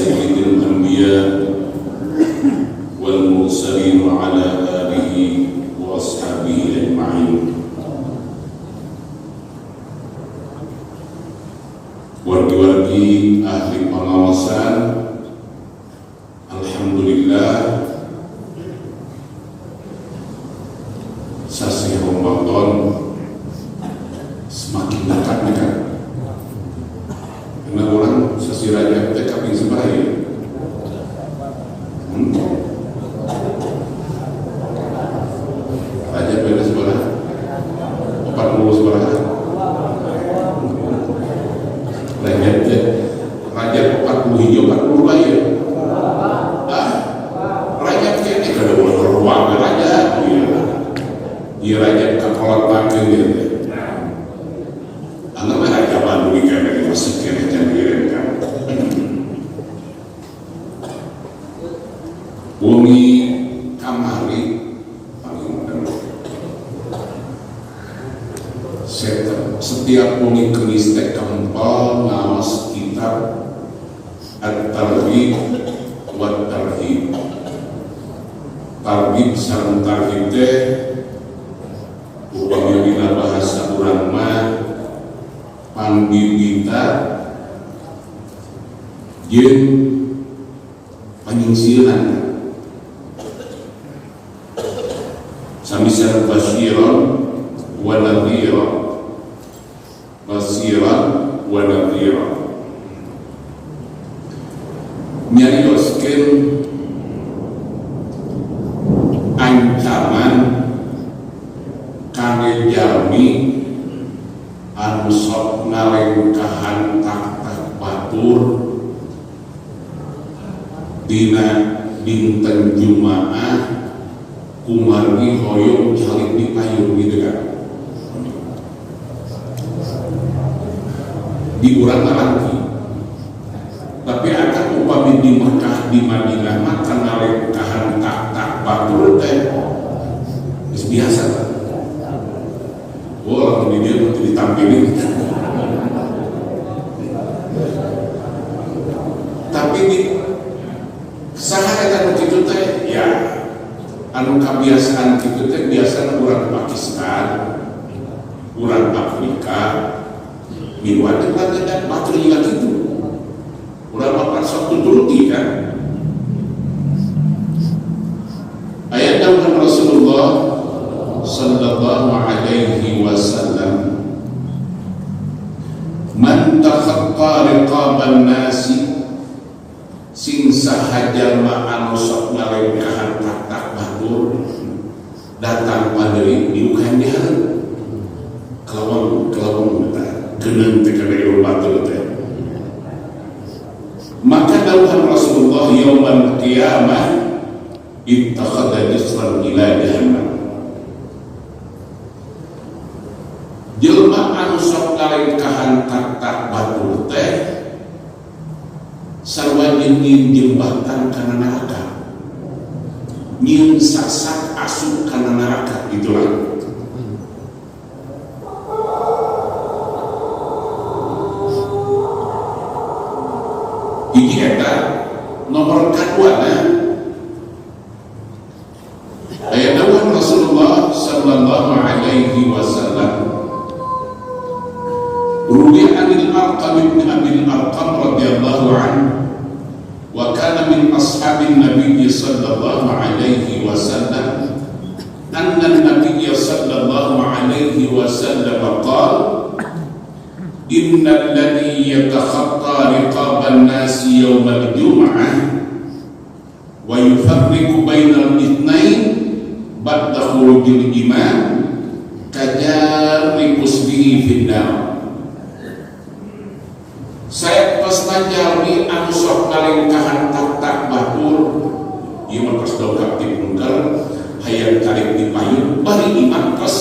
سيد الأنبياء والمرسلين وعلى آله وأصحابه أجمعين. Wargi-wargi ahli pengawasan, alhamdulillah sasi Ramadan semakin dekat kan. Karena orang sasi Rajab teh kaping sabaraha ya? Rajab beda sabaraha? 40 sabaraha? Rajab 40 hijau 40 bayar. Rajab kene kada ruang Rajab iya Rajab kakolot pakai gitu. Anda mah Rajab anu kene masih kene jangan kan. Bumi kamari setiap bumi kemis teh kempal ngawas kitab At-Targhib wa Tarhib. Targhib sareng tarhib teh upami dina bahasa urang mah pambibita jeung panyingsiran sami sareng basyiran wa nadhiran basiran wa nadhiran nyarioskeun ancaman kangge jalmi anu sok nalengkahan taktak batur dina dinten Jumaah kumargi hoyong calik di payung gitu kan. Di urang lagi, tapi akan upami di Mekah di Madinah maka nalengkahan tak batur teh biasa kan. Wah, ini dia nanti ditampilin. Tapi di saha eta kitu teh ya anu kabiasaan kitu teh biasana urang Pakistan, urang Afrika minuan itu kan ada batur juga gitu. Udah makan sok turuti kan. Ayat dauhan Rasulullah sallallahu alaihi wasallam, man takhatta riqaban nasi sing sahaja ma anu sok ngalengkahan tak batur datang padeuing diukan dia kelawang geneng teh kana ilmu batur teh. Maka dauhan Rasulullah yaumul qiyamah ittakhadha jisran ila jahannam. Jelma anu sok ngalengkahan tak batur teh sarua nyieun jembatan kana neraka. Nyieun sasak asup kana neraka itulah. Iki eta nomor kaduana aya dawuh Rasulullah sallallahu alaihi wasallam ruwiya anil Arqam bin Abil Arqam radhiyallahu anhu wa kana min ashabin nabiy sallallahu alaihi wasallam anna an-nabiy sallallahu alaihi wasallam qala innal ladzi yatakhatta riqaban nasi yaumal jum'ah wa yufarriqu bainal itsnain ba'da khurujil imam kajarri musbihi finnar. Saya pesta jalmi anu sok ngalengkahan tak batur ieu mah pas dongkap ti pungkel hayang tarik di payung bari imam pas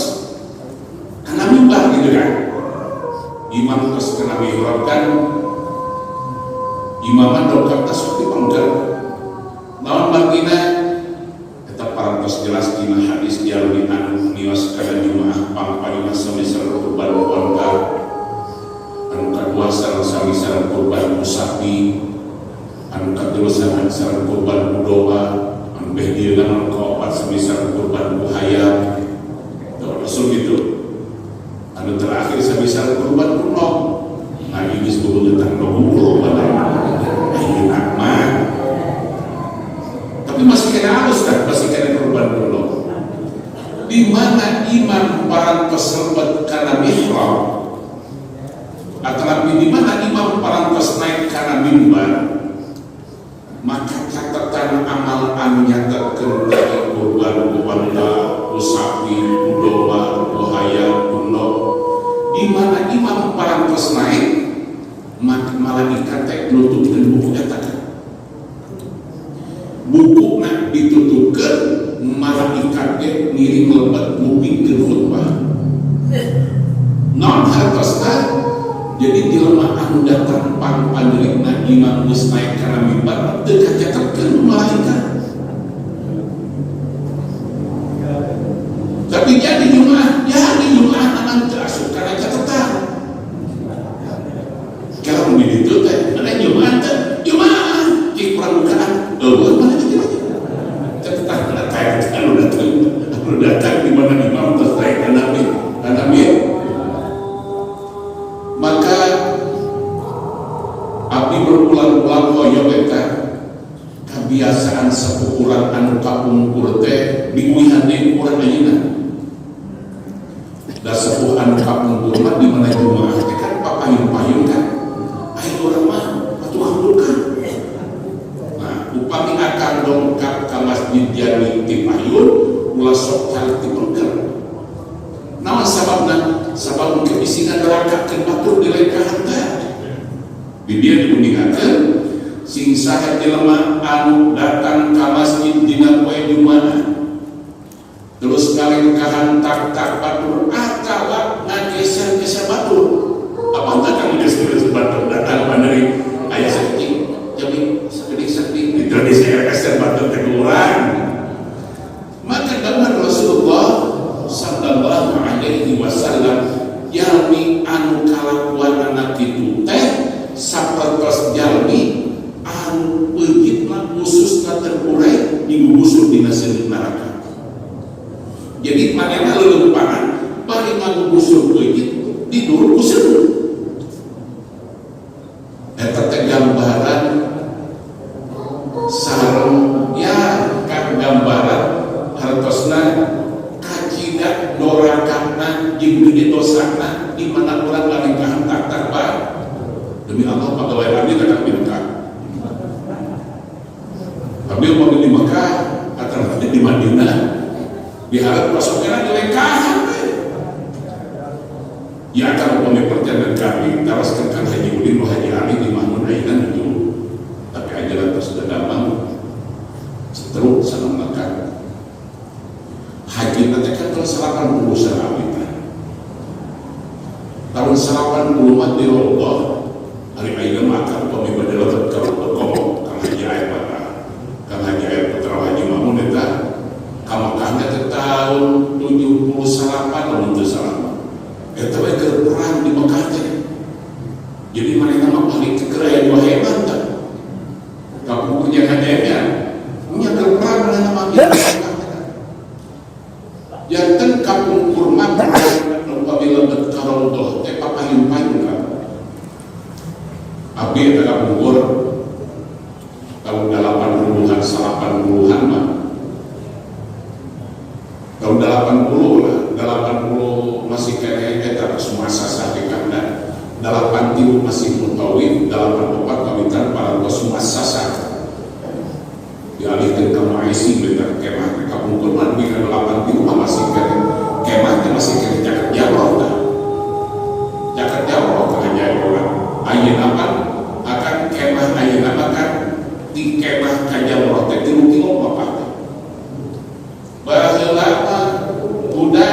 kana mimbar gitu kan. Imam terus kena mihrabkan imaman dongkap tasuk di penggal naon bagina tetap parantos jelas dina hadis jalmi anu nios kana Jumaah pangpanina samisal kurban wangka anu kadua sareng samisal kurban musafi anu anu kadulu sangat sareng kurban budowa anu behdieuna anu kaopat semisal kurban buhaya Rasul gitu. Anu terakhir semisal kurban kuno ngaji geus bebeungeutang nohul ayeuna mah tapi masih kena halus kan, masih kena kurban kuno. Di mana imam parantos lebet kana mihrab atau di mana imam parantos naik kana mimbar, maka catatan amal anu nyatetkeun dari kurban buanda usapi domba buhaya kuno di mana imam parantos naik malaikat teh nutupkeun buku eta buku nak ditutupkeun malaikat ge ngiring lebat mupingkeun khutbah non hartosna. Jadi jelema anu datang pang panderikna imam geus naik kana mimbar teu kacatetkeun malaikat. Tapi jadi Jumaah anak teu asup kana catatan. Kalau di ditu teh ada Jumaah di pramukaan eueuh mana kitu catatan kana kayak anu datang di mana imam geus naik kana mimbar. Maka abdi berbulan-bulan hoyo eta kebiasaan sapukuran anu kapungkur teh diuihan deui urang ayeuna. Da sepuh anu kapungkur mah di mana Jumaah teh kan papayun-payun kan. Aya urang mah atuh buka. Nah, upami akan dongkap ka masjid Jami ti payun ulah sok cari ti pengker. Naon sababna? Sabab kebisingan neraka ke batur di lekahan teh. Di dia diundingakeun sing saha jelema anu datang ka masjid dina poe Jumaah terus ngalengkahan tak batur atawa ngageser-geser batur. Apa datang geser batur datang paneri aya saeutik jami saeutik itu digeser batur teh urang. Maka dawuh Rasulullah sallallahu alaihi wasallam jalmi anu kalakuan anak itu teh sapertos jalmi anu peujitna khususna terurai digugusur dina seueur neraka. Jadi manehna leuleumpangan bari ngagugusur peujit tidur ku seueur. Eta teh gambaran sareng ya kan gambaran hartosna kacidak dorakana jeung gede dosana di mana urang ngalengkahan tak bae. Demi Allah pagawean abdi kakak minta. Abdi mau di Mekah atau di Madinah diharap pasoknya dilengkahan ya kalau pemimpin perjalanan kami taraskan Haji Udin Haji Ali di Mahmud Ainan itu tapi ajaran sudah gampang seteruk sangat makan haji nanti kan tahun 80 sana tahun 80 mati Allah hari Ainan makan pemimpin dalam kalau Haji Air kan Haji Air Putra Haji Mahmud itu kamakahnya ke tahun 78 tahun itu salah itu perang di Mekah jadi mereka mah balik ke kerajaan dua hebat tak kamu punya hadiahnya punya perang dengan nama jantan kampung kurma apabila berkarodoh papayun-payun kan abdi ada kampung tahun 80-an 80-an mah tahun 80 lah 80 masih kena eta semua sasah di kanda 80 masih mutawif 84 kawitan para semua sasah dialihkan ke Malaysia bener kemah kampung kurman di 80 masih kena kemah masih kena jaket jawab jaket jawab hanya orang ayeuna akan kemah ayeuna kan di kemah kajawab teh tilu-tilu bapak baheula udah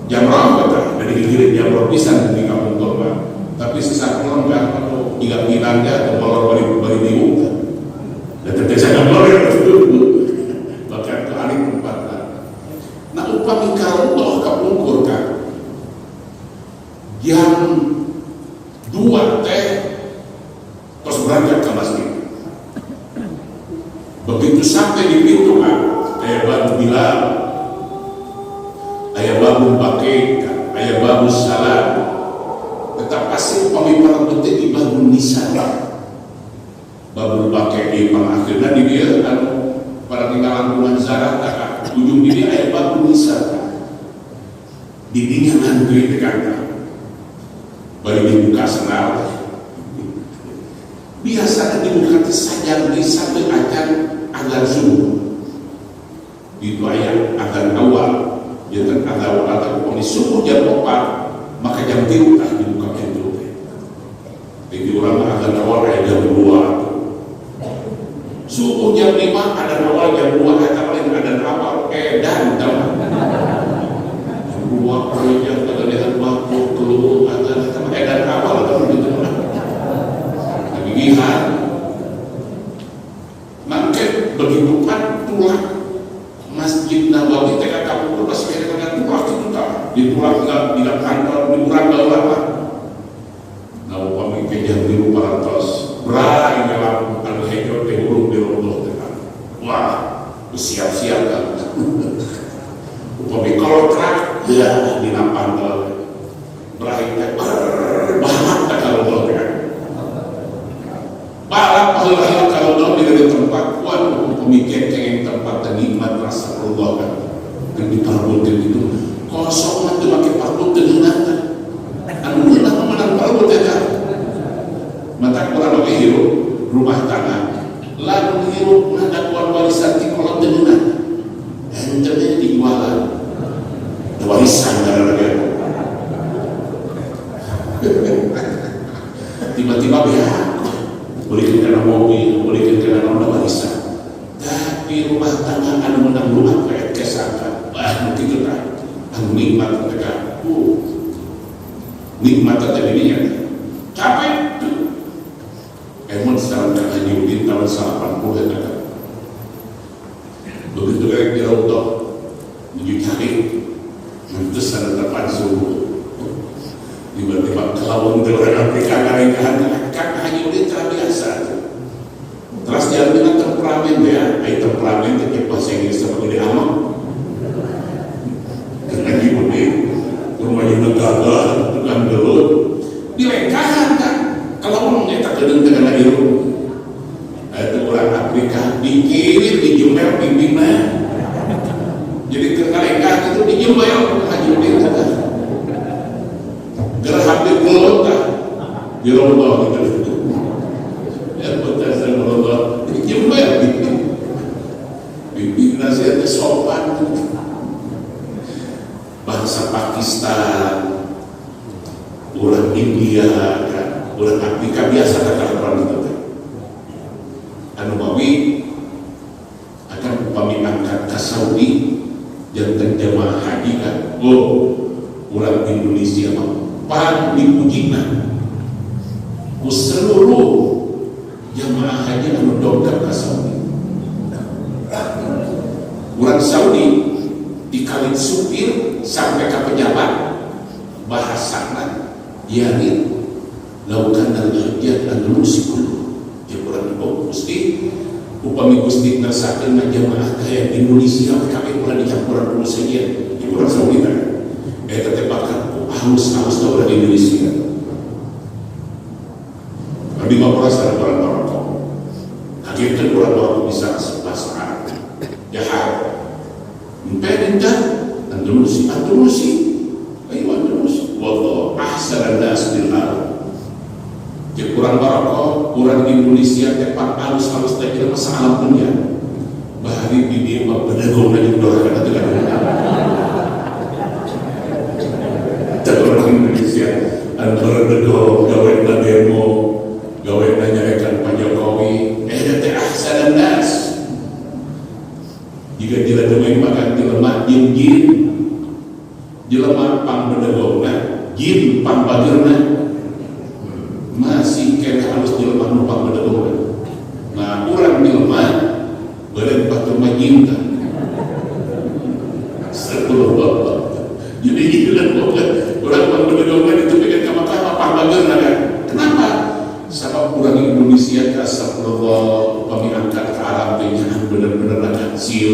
jamrah kata dari gilir jamrah pisan di kampung korban tapi sisa pulang enggak atau ingat-ingatnya atau molor bari diu dan terbiasa gambar ya itu bahkan ke alih tempat nah upami kalau Begitu sampai di pintu kan, ayah baru bilang, ayah baru pakai, ayah baru salam. Tetap kasih pemimpin penting di baru nisan. Baru pakai di akhirnya di dia kan pada tinggalan rumah Zarah tak ujung ini ayah baru nisan. Dindingnya ngantri tekan bagi dibuka senal. Biasanya dibuka saja di satu agar subuh. Itu ayat agar awal. Dia kan agar awal atau subuh jam 4 maka jam 3 tak dibuka pintu. Jadi orang agar awal ayat jam 2. Subuh jam 5 ada awal jam 2 kata paling ada awal dan jam 2 yang terlihat waktu keluar ada awal atau begitu. Lihat, maka begitu kan tulak Masjid Nabawi TK Kapur masih ada tulak itu tak ditulak di kantor di kurang lama. Nah, upami kejam di rumah tos berai dalam anu hijau tehurung di roboh tekan. Wah, bersiap-siap kan. Upami kalau terak ya di nampan berai teh berbahat tak kalau tekan. Balap Allah kalau dong di tempat kuat pemikir yang tempat dan nikmat rasa Allah kan dan diparabulkan itu kosong mah pakai parabul terhinatan anu lah menang parabul kan mata kurang pakai hirup rumah tangga lalu hirup nada kuat warisan di kolam terhinatan entenya dijualan warisan gara-gara tiba-tiba biar boleh kena mobil, boleh kena nama warisan. Tapi rumah tangga anu menang rumah kayak kesangka, mungkin itu kan, anu nikmat mereka, nikmat terjadinya. Capek tu. Emon sekarang kan Haji Udin tahun 80 kan. Begitu kayak di Raudah, menuju cari, itu sana depan subuh. Tiba-tiba kelawang orang Afrika karena Haji Udin terbiasa. Terus dia bilang temperamen ya, temperamen itu bahasa Inggris seperti amak. Karena Haji Udin rumahnya negara, tukang gelut, dilengkahan kan. Kalau ngomongnya tak kedeng dengan itu, itu orang Afrika dikirim di Jumel pimpinnya. Jadi kelengkahan itu di Jumel Haji Udin kan. Gerah hampir gelut kan. Di Raudah gitu. Ya betul Raudah. Jumlah bibi nasihatnya sopan. Bangsa Pakistan, orang India, kan, orang Afrika biasa kata orang itu. Anu bawi akan upami angkat ke Saudi jantan jamaah haji kan. Oh, orang Indonesia mah pan dipujinya. Seluruh jamaah haji anu dongkap ke Saudi. Orang Saudi dikali supir sampai ke pejabat bahasana yakni laukan dan hajat Andalusi dulu. Dia orang itu Gusti upami Gusti ngersakeun jamaah kayak Indonesia kami pernah dicampuran dulu saja di orang Saudi kan. Tetepakan halus-halus orang Indonesia. Di bawah rasa orang Maroko, akhirnya orang Maroko bisa bahasa jahat. Impedenta, Andalusi, ayo Andalusi. Wallah, ahsan nas bil arab. Jadi orang Maroko, orang Indonesia tepat halus-halus tak kira masalah dunia. Bahari bibi berdagang lagi dorakan atau kan? Jadi orang Indonesia, antara berdagang, gawe demo. Gawe nanyakan Pak Jokowi, teh ahsan nas. Jika tidak domain makan dilemak jin, dilemak pang bedegongna, jin pang bagirna, masih kena harus dilemak numpang bedegongna. Nah, orang dilemak beren batu majinta. 10 bapak. Jadi gila orang pang bedegongna itu bikin kamar-kamar pang bagirna kan. Kenapa? Sabab orang Indonesia astagfirullah upami angkat ke Arab dengan hasil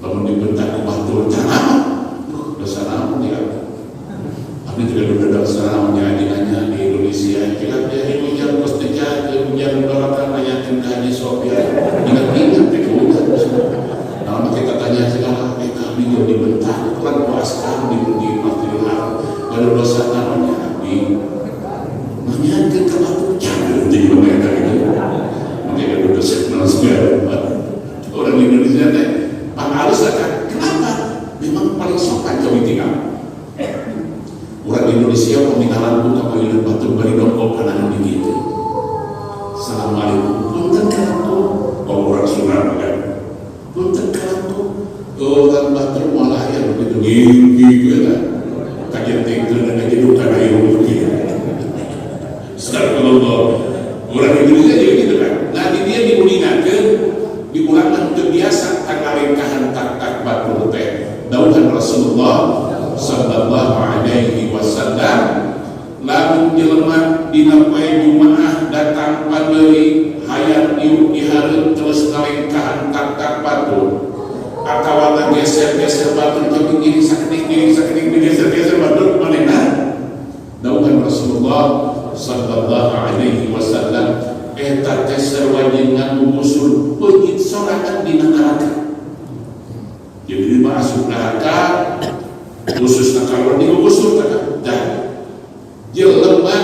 lamun dibentak ku batur cenah dosa naon ya abi juga udah dosa naon ya dinanya di Indonesia kira dia hujan terus terjadi hujan dorakan nanyakeun ka Haji Sofyan ingat-ingat teh udah nah kita tanya segala kami yang dibentak kan puaskan di Masjidil Haram baru dosa naon ya abi nanyakeun ka batur jangan jadi mereka gitu mereka udah segala orang Indonesia teh harus akan kenapa? Memang paling sopan jauh tinggal. Orang Indonesia peminalan pun kapal batu bari dongkok kanan begitu. Assalamualaikum. Punten kalanku. Oh orang Sunda kan. Punten kalanku. Orang batu malah yang begitu gitu kan. Kajian tinggal dan kajian duka dari begitu. Astagfirullah. Orang Indonesia juga gitu kan. Nah dia diulingakan diulangkan kebiasaan kalengkahan tak batur teh dawuhan Rasulullah sallallahu alaihi wasallam lamun jelema dina poe Jumaah datang padeui hayang ieu dihareup terus kalengkahan tak batur atawa geser-geser batur tapi gini sakedik geser-geser batur manehna dawuhan Rasulullah sallallahu alaihi wasallam eta teh sarwajin ngagusul peujit sorangan dina neraka. Jadi masuk neraka khususna kalau digusur dan jelema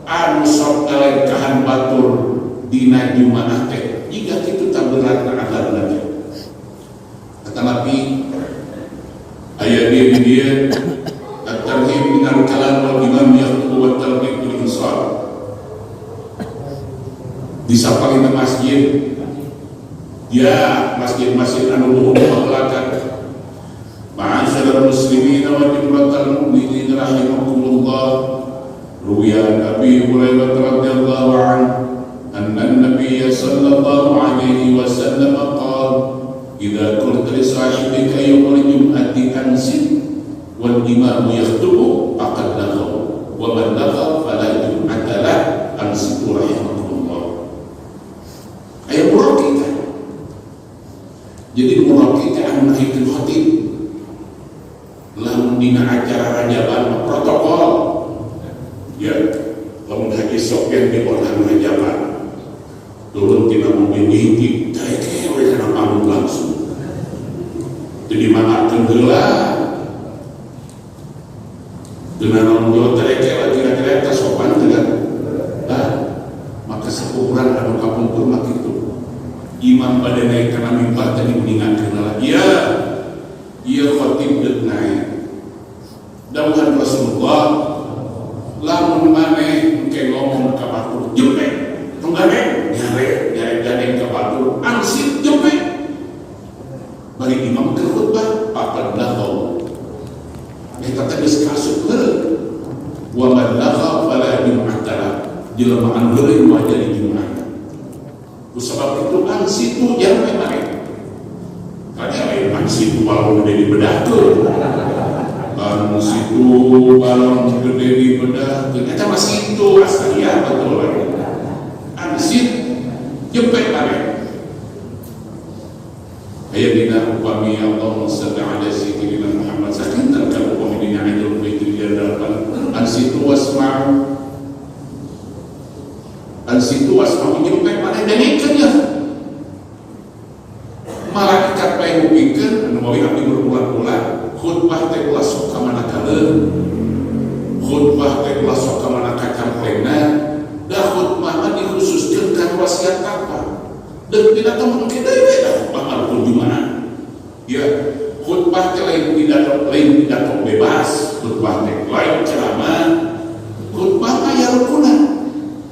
anu sok kalengkahan batur dina Jumaah teh jika kitu tak berat azabna teh. Tetapi aya dia at-tarhib min al-kalam wal imam yaqtu wa tarhib bil insaf di sapalina masjid ya masjid-masjid anu luhur belakang ma'asyiral muslimin wa jumlatal mu'minin rahimakumullah ruwiya Abi Hurairah radhiyallahu anhu anna an-nabiy sallallahu alaihi wasallam qala idza qulta li sahibika yawmal jum'ati ansit wal imam yakhutubu faqad laghaw wa man laghaw fala jum'ata lah ansitu rahimakumullah. Ayat murah kita. Jadi murah kita anu nahikeun khatib. Lamun dina acara rajaban protokol. Ya, lamun Haji Sofyan di orang rajaban. Turun tina mobil hiji, teh we kana panggung langsung. Jadi mangkakeun heula. Dengan orang Jawa tereke kira-kira eta sopan teh kan. Nah, maka sakuran anu kapungkur mah kitu. Imam pada naik karena mimbar tadi mengingatkan lagi iya khatib dek naik dawuhan Rasulullah lamun maneh engke ngomong ka batur jepek tunggane nyare gadeng ka batur ansip jepek bari imam keur khutbah papan laghaw eta teh geus kasuk heureuk wa man laghaw fala jum'ata jelema anu heureum wajah di Jumaah. Sebab itu ansitu jangan main. Karena ansitu balon gede dibedahkeun. Ansitu balon gede dibedahkeun. Eta masih itu aslinya betul lagi. Ansit jepet main. Ayat dina upami Allahumma shalli ala sayyidina Muhammad sakintan ka upami dina Idul Fitri dadakan ansitu wasma'u ansitu wasma'u jepet mana dengekeun ya malaikat bae ngupikeun anu mawi abdi berbulan-bulan khutbah teh ulah sok ka manakaleun khutbah teh ulah sok ka manaka kamplengna da khutbah mah dikhususkeun ka wasiat apa deuk dina teh mungkin deui da khutbah malakul Jumaah ya khutbah teh lain pidato bebas khutbah teh lain ceramah khutbah mah ya rukunna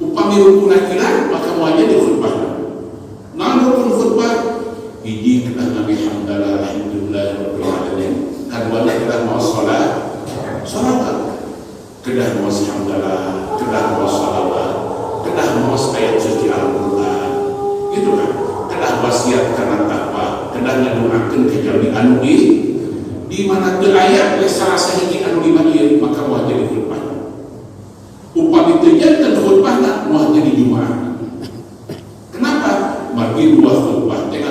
upami rukuna kira maka moalnya di khutbah. Namun rukun khutbah hiji kedah nabi hamdalah alhamdulillah rabbil alamin. Kadua kedah mau salat, kedah mau hamdalah, kedah mau salawat, kedah mau ayat suci Al-Qur'an. Gitu kan. Kedah wasiat karena takwa, kedah ngadoakeun ka jalmi anu di mana teu aya geus sarasa hiji anu lima ieu maka moal jadi khutbah. Upami teu janten khutbahna moal jadi Jumaah. Kenapa? Bagi dua khutbah teh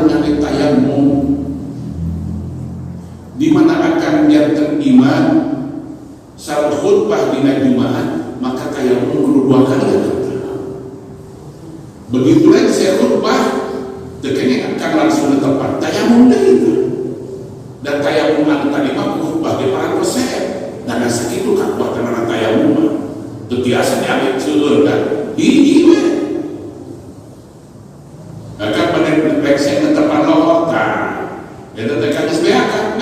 orang yang tayamum di mana akan janten iman saat khutbah dina Jumat maka tayamum kudu 2 kali ya. Begitu lagi saya khutbah tekenya akan langsung tepat tayamum deui. Dan tayamum anu tadi mah khutbah ge 100% dan sakitu kakuatan tayamum teu tiasa diambil seueur kan hiji we akan pada refleksi tetepan lohota eta teh kan geus beakan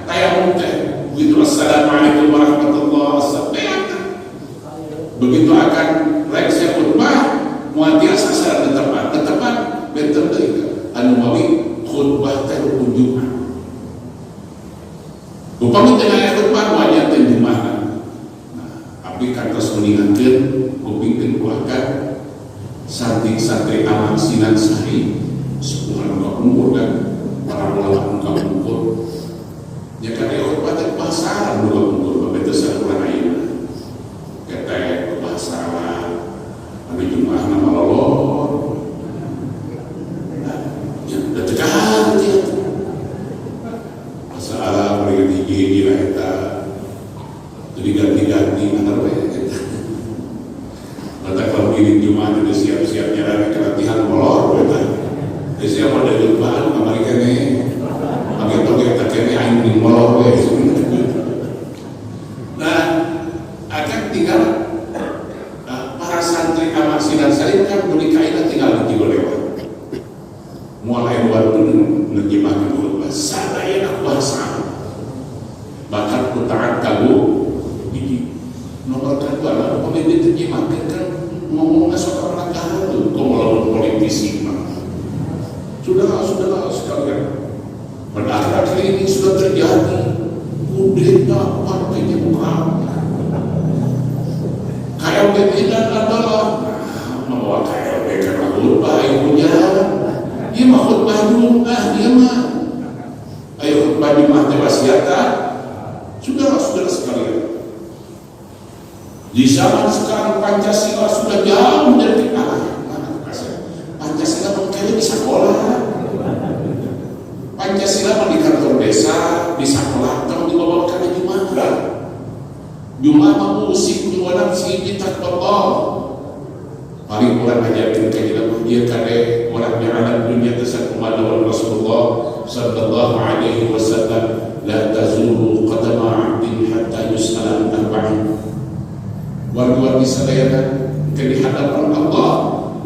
tayamum teh begitu assalamualaikum warahmatullahi wabarakatuh begitu akan refleksi khutbah moal tiasa secara tetepan benten deui anu mawi khutbah teh rukun Jumat upami teh aya khutbah wajah teh Jumat abdi kantos meningatkeun kupingkeun keluarga santri-santri aman sinan sari sepuhan kampung kan para ulama kampung ya kan khutbah teh bahasa nu kampung betul sakurang ayeuna kata bahasa anu Jumat nama lolor ya da tegahan dia bahasa Arab meureun hiji lah eta diganti-ganti antar we mata kalau ini Jumat udah siap-siap nyara latihan molor we tah geus siap ada jutaan kamari kene pagi-pagi eta kene aing di molor we nah akan tinggal para santri amal sinan salim kan menikahinya tinggal di lewat mulai buat nerjemahkan khutbah sadaya nak bahasa bahkan putaran kagu nomor kedua lah pemimpin terjemahkan kan ngomongnya soal orang gaharu kok melawan politisi sudahlah sekalian pada akhir ini sudah terjadi kudeta partai Demokrat KLB Medan adalah membawa KLB ke khutbah ibunya dia mah khutbah Jumat dia mah ayo khutbah Jumat wasiata sudahlah sekalian. Di zaman sekarang Pancasila sudah jauh dari Pancasila mungkin di sekolah, Pancasila di kantor desa, di sekolah, kalau dibawakan di mana? Jumat musik jualan si kita Allah. Paling orang ajarin kajian dia kade orang yang alam dunia tersebut kepada Rasulullah Sallallahu Alaihi Wasallam, la tazulu qadama 'abdin hatta yus'ala an arba'in. Warga-warga sadayana ke di hadapan Allah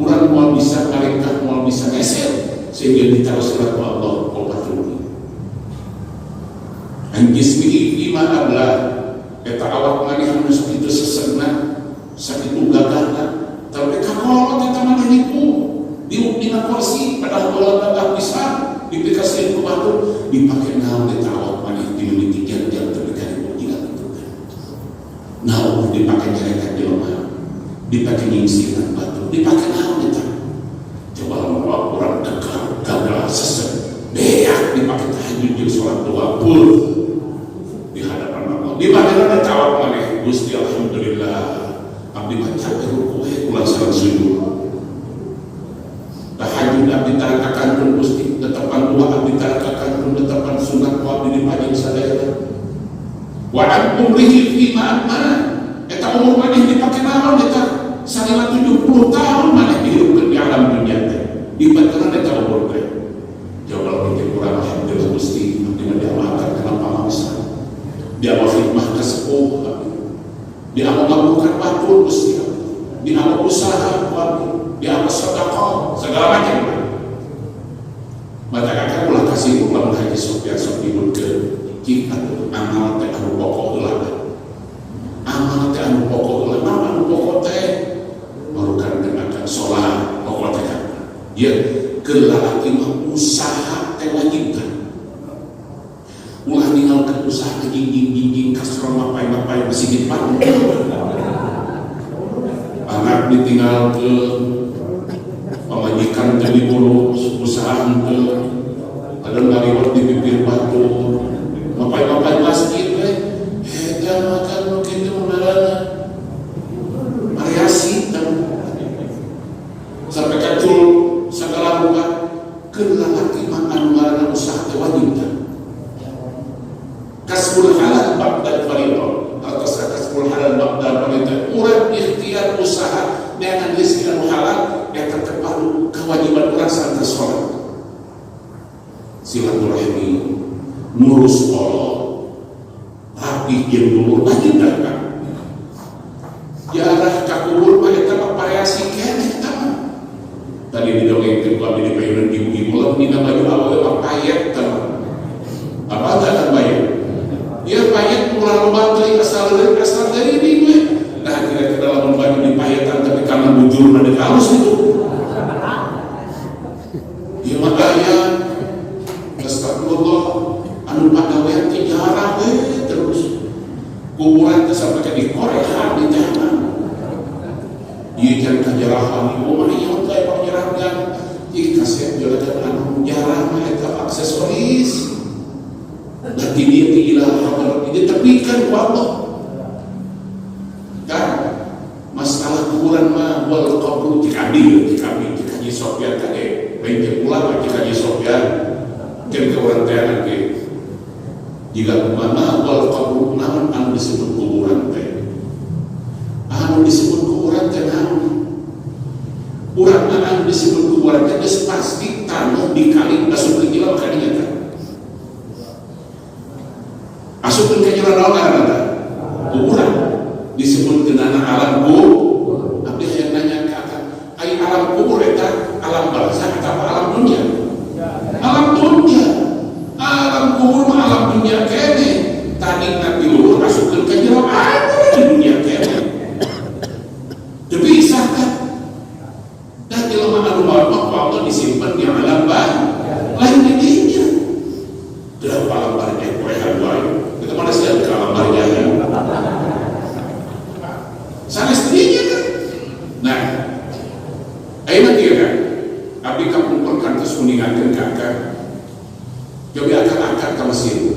kurang mau bisa mereka mau bisa ngeser sehingga ditaruhlah Allah obat rukun anjismihi lima abla eta awak maneh anu sakitu sesegna sakitu gagahna tapi kalau kita maneh niku dina kursi padahal bola gagah pisan dipikaskeun ku batu dipake naon eta awak maneh dina jam terdekat naon dipakai nyerekan jelema dipakai nyingsiran batu dipakai naon eta coba lamun orang gagal sesek beak dipakai tahajud jeung salat doa pul di hadapan Allah di mana eta awak maneh Gusti alhamdulillah abdi baca ruku ulang salat sujud tahajud abdi tarakakan Gusti tetepan doa abdi tarakakan tetepan sunat abdi dipajang sadaya wa an umrihi fi ma'amma eta umur maneh dipake naon eta salila 70 tahun maneh dihidupkeun di alam dunia teh dibateran eta umur teh coba kita kurang alhamdulillah Gusti dengan diamalkan kana pamangsa dia mau khidmah ka sepuh dia mau ngabulkan batur Gusti dia mau usaha dia mau sedekah segala macam maka kakak ulah kasih ulang haji Sofyan sok dibutkeun kita amal teh anu pokok heula amal teh anu pokok heula anu pokok teh marukan dengan salat pokok teh kan ya kelalaki mah usaha teh wajib kan ulah ninggalkeun usaha teh jinjing kasro mapai masih dipan anak ditinggalkeun pamajikan teh diurus usaha teh ada ngaliwat di bibir batu mapai masjid dan makan mungkin itu menarana variasi sampai kacul segala rupa ke lalaki mah anu ngaranna usaha teh wajib tah. Kasbul halal ba'da fardhu atau kasbul halal ba'da fardhu. Urang ikhtiar usaha dengan rezeki anu halal eta teh kewajiban urang saat salat. Silaturahmi, ngurus Allah, rapi jeung dulur wajib tah kan. Jarah ka kubur mah eta mah variasi keneh tah. Tadi didongengkeun ku abdi di payunan ibu-ibu lamun dina baju awewe mah payet tah. Apa tah payet? Ieu payet ulah loba teuing asal dari ini we. Nah kira-kira lamun baju dipayetan tapi karena bujurna deuk halus itu. Ieu mah aya astagfirullah anu pagawean teh jarang we terus. Kuburan teh sampai dikorehan di tanah. Ieu can kajarahan ieu mah ieu teh panjarahan kasih juragan anu jarang mah eta aksesoris. Dan dia ilah hadir ditepikan ku Allah. Kan masalah kuburan mah wal qabru dikabil dikaji Sofyan kade bae ulama dikaji Sofyan jeung urang teh lagi jika mana wal qabru naon anu disebut kuburan teh anu disebut kuburan teh naon urang anu disebut kuburan teh geus pasti taneuh dikali asup ke ilau kadinya teh asup ke jalan naon kuburan disebut dengan alam kubur. Abdi yang nanya ke akan ai alam kubur eta alam barzakh atau alam dunia? Alam dunia. Alam kubur mah alam dunia kene. Tadi nabi luhur masukkeun ka jero di dunia kene. Teu bisa kan? Da jelema anu maut Allah disimpen di alam lain di dinya. Teu alam barzakh poe hareuy. Kita mana sih alam barzakh? Sanes dirinya kan. Nah, ayeuna kieu kan. Abdi kapumpulkan terus kuningakeun ka akang. Jadi akang ka Mesir.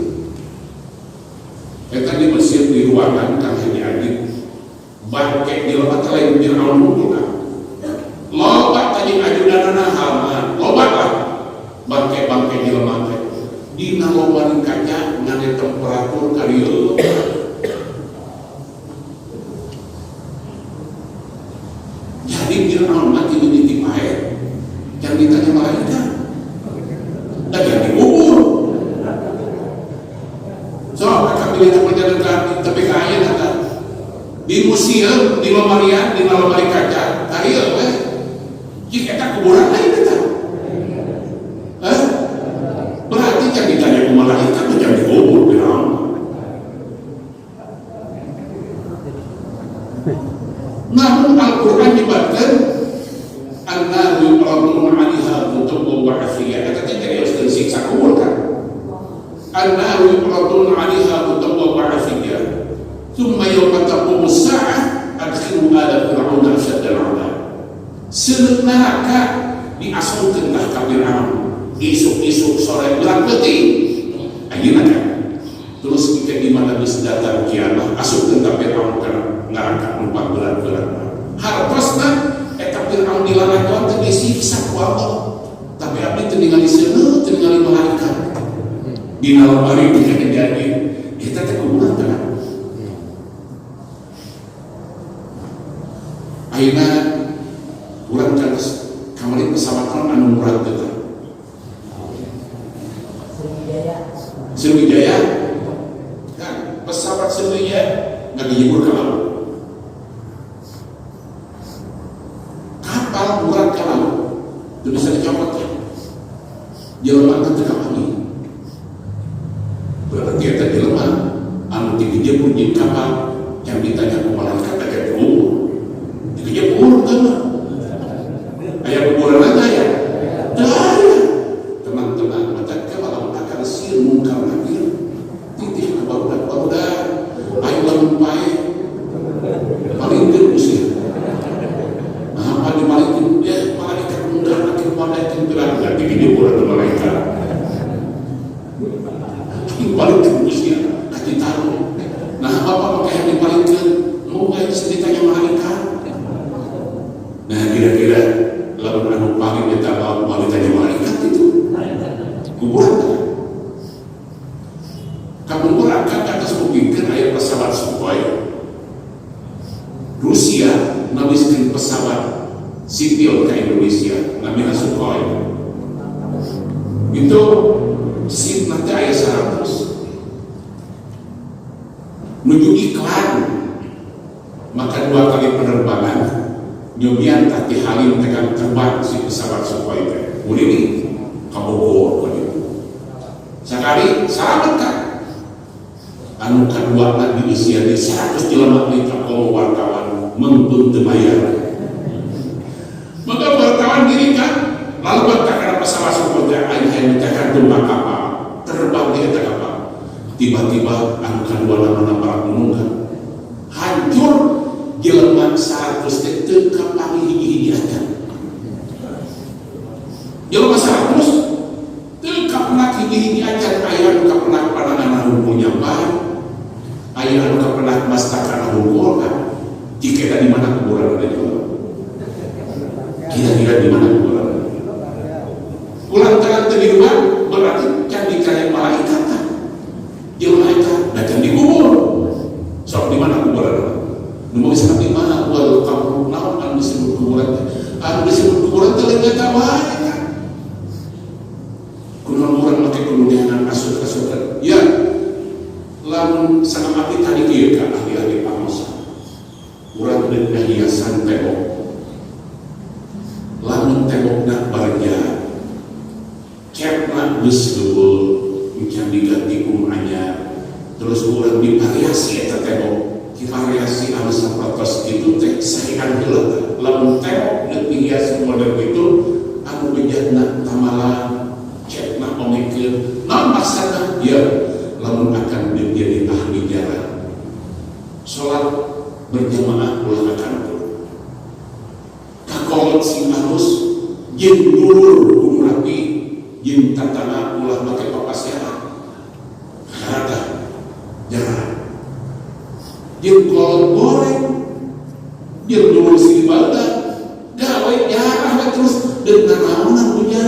Eta di Mesir di ruangan Kang Haji Adit. Bangke di loba teh lain Firaun mungkin. Loba tadi ajudanana Haman. Loba lah. Bangke di lemah teh. Dina loba di kaca ngane temperatur karieu. Jadi Firaun mati meniti pae yang ditanya malaikat dan yang dikubur so akan pilih perjalanan tapi kaya nata di museum di lemarian di lemari kaca kaya weh jika kita kuburan lain nata berarti yang ditanya ke malaikat yang dikubur Firaun. Namun Al-Quran nyebutkan annahu yuqradun 'alaiha qutubu wa afiyah. Eta teh jadi harus siksa kubur kan. Annahu yuqradun 'alaiha qutubu wa afiyah. Tsumma yawma taqumus sa'ah adkhilu ala fir'auna asyaddal 'adab. Seuneu neraka diasungkeun ka Firaun. Isuk-isuk sore bulan peuting. Ayeuna kan. Terus kita di mana geus datang kiamat asupkeun ka Firaun kana neraka numpang berat-berat. Hartosna eta Firaun dilalagoan teh disiksa ku Allah. Tapi abdi teu ningali seuneu, teu ningali malaikat. Dina lemari teh jadi eta teh kuburan teh. Ayeuna urang kan kamari pesawat anu murah teh. Sriwijaya kan pesawat Sriwijaya nggak dijebur ke laut. Kapal murah ke laut itu bisa dicopot ya. Jelema teh teu kapal. Berarti eta jelema anu dijebur di kapal yang ditanya ku malaikat ada kubur. Dijebur kan? Aya kuburan aja ya. Tenang-tenang macam kalau akan sir mungkar nakir. Titih barudak ayo lamun pae palingkeun usir. Nah, apa di palingkeun ya malaikat mudah nakir malaikat berat jadi dijebur ada malaikat. Palingkeun usir kasih tahu. Nah, apa pakai di palingkeun mau gawe ditanya malaikat. Nah, kira-kira lamun anu paling eta mau ditanya malaikat itu kuburan kan. Kamu berangkat ke atas mungkin ayat pesawat Sukhoi. Rusia nawiskan pesawat sipil ke Indonesia, namanya Sukhoi. Itu seat nanti ayat 100. Menuju iklan, maka 2 kali penerbangan nyobian tati halim tekan terbang si pesawat Sukhoi teh. Ini kabogor begitu. Sekali selamat kan? Anu kedua di usia di 100 jelema di kaum wartawan mengpun bayar. Maka wartawan diri kan lalu bertakar pesawat Sukhoi teh aya tekan tumbang kapal terbang di eta kapal. Tiba-tiba anu kedua nama para penumpang hancur jelema 100 teu kapal hiji-hiji aja. Jelema 100 teu kapal hiji-hiji aja aya anu kapal panangan hukumnya bae. Aya anu kapal mastakana hukum kan. Jika di mana kuburan ada juga. Kira-kira di mana kuburan? Ulang tangan tadi berarti can dikaya malaikat kan. Jelema eta da can dikubur. Sok di mana kuburan? Nu bisa di mana kuburan kamu naon anu disebut kuburan? Anu disebut kuburan teh eta bae kan. Kunaon urang make kudunya kasut-kasut. Ya. Lamun sangat abdi tadi kieu ka ahli-ahli pamosan. Urang deuk hiasan tembok. Lamun tembokna barja. Cepna geus geubeul, encan diganti ku anyar. Terus urang divariasi eta tembok. Divariasi anu saprotos kitu teh saean heula. Lamun tembok deuk dihias model kitu anu bejatna tamalan cepna omekeun. Naon maksudna? Ya, lamun akan menjadi ahli jalan. Sholat berjamaah ulah akan kakolot sing halus jeung dulur kudu rapi jeung tatana ulah make papasehan harata jalan jeung kolot goreng jeung dulur sing ibadah gawe jarah terus dengan naonan punya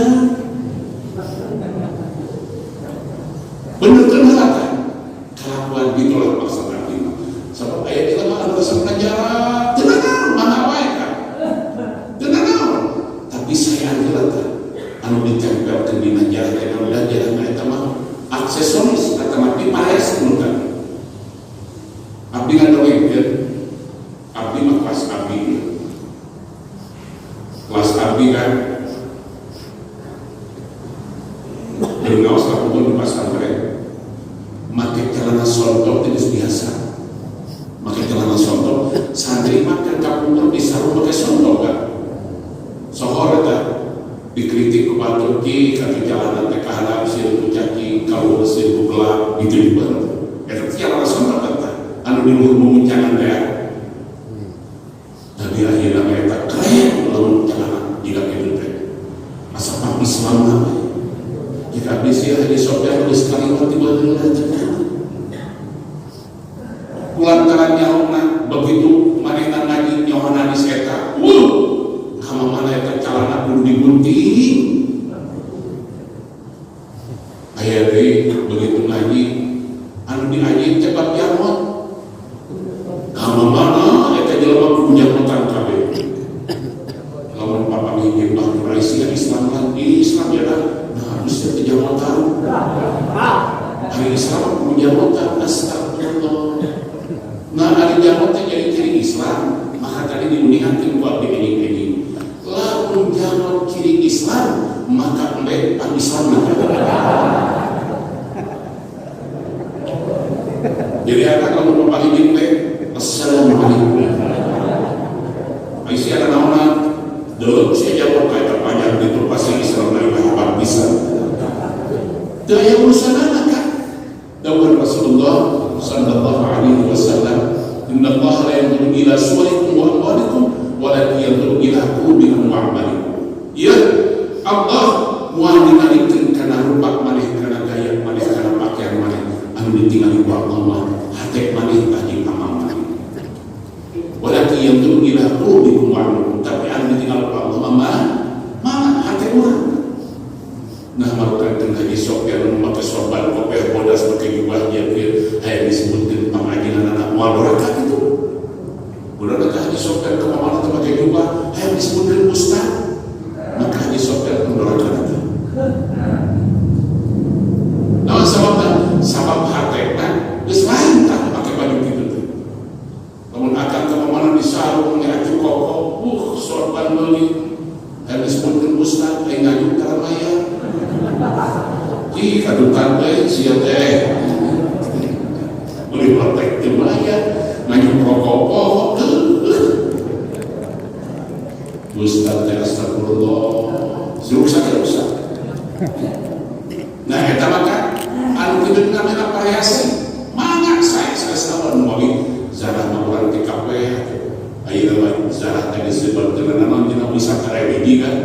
bener kan harata kelakuan ditolak maksudna lima sebab ayat kita mah anu resepna jarak teu naon mana wae kan teu naon tapi saya anjeulna anu ditempelkeun dina jarak teh anu jarak eta mah aksesoris eta mah dipaes nu kan abdi ngadongengkeun abdi mah kelas abdi kan ngaos lakukeun di pasantren make celana sontok itu biasa. Make celana sontok, santri makan kapungkur bisa pakai sontok kan. Sohor eta dikritik ku batur ki kaki celana teh kahandap sieun ku cacing, kalau sieun ku gelap gitu banget. Eta celana sontok eta anu di luhur mumuncangan teh. Tapi akhirnya eta keren lamun celana jika kitu teh. Asa pang Islam mah. Jika abdi haji sopir nulis kalimat tiba-tiba kulantaran nyaona begitu manehna ngaji nyawana di seta kama mana eta calana kudu digunting aya deui begitu ngaji anu diaji teh bab jamot kama mana eta jelema kudu jamotan kabeh lamun papa ngingin bahwa raisi Islam kan Islam ya harus teh jamotan hari Islam kudu jamotan astagfirullah. Nah, ada jamotnya jadi ciri Islam, maka tadi diundingkan buat ini. Lamun jamot ciri Islam, maka embek ang Islam. Jadi ada kalau mau paling embek, assalamualaikum. Aisyah ada nama, dulu saya jawab kayak panjang itu pasti Islam dari bahagia bisa. Daya urusan anak kan? Dawuh Rasulullah sallallahu alaihi wasallam, inna Allah la yanzuru ila suwarikum wa amwalikum walakin yanzuru ila qulubikum wa a'malikum. Ya Allah moal ningalikeun kana rupa maneh, kana gaya maneh, kana pakaian maneh anu ditingali ku Allah hate maneh jeung amal maneh. Walakin yanzuru ila qulubikum wa a'malikum, tapi anu ditingali ku Allah mana hate urang. Nah marukan dengan haji sopir memakai sorban koper bodas pakai jubahnya hayang disebutkan pengajian anak mual doraka itu udah haji sopir ke mana pakai jubah hayang disebutkan ustaz maka haji sopir pun doraka itu nah sabab hatena geus lain tah pakai baju kitu teh lamun akan ke mana di sarung ngacu koko sorban meuli hayang disebutkan ustaz hayang ngaju karamaya di kadukan teh sia teh beli praktek teh maya ngaju rokok ustaz teh astagfirullah rusak. Nah eta maka anu kitu namanya variasi mangga saya sawan meuli zarah urang ti kabeh ayeuna zarah teh disebutkeun naon dina wisata religi kan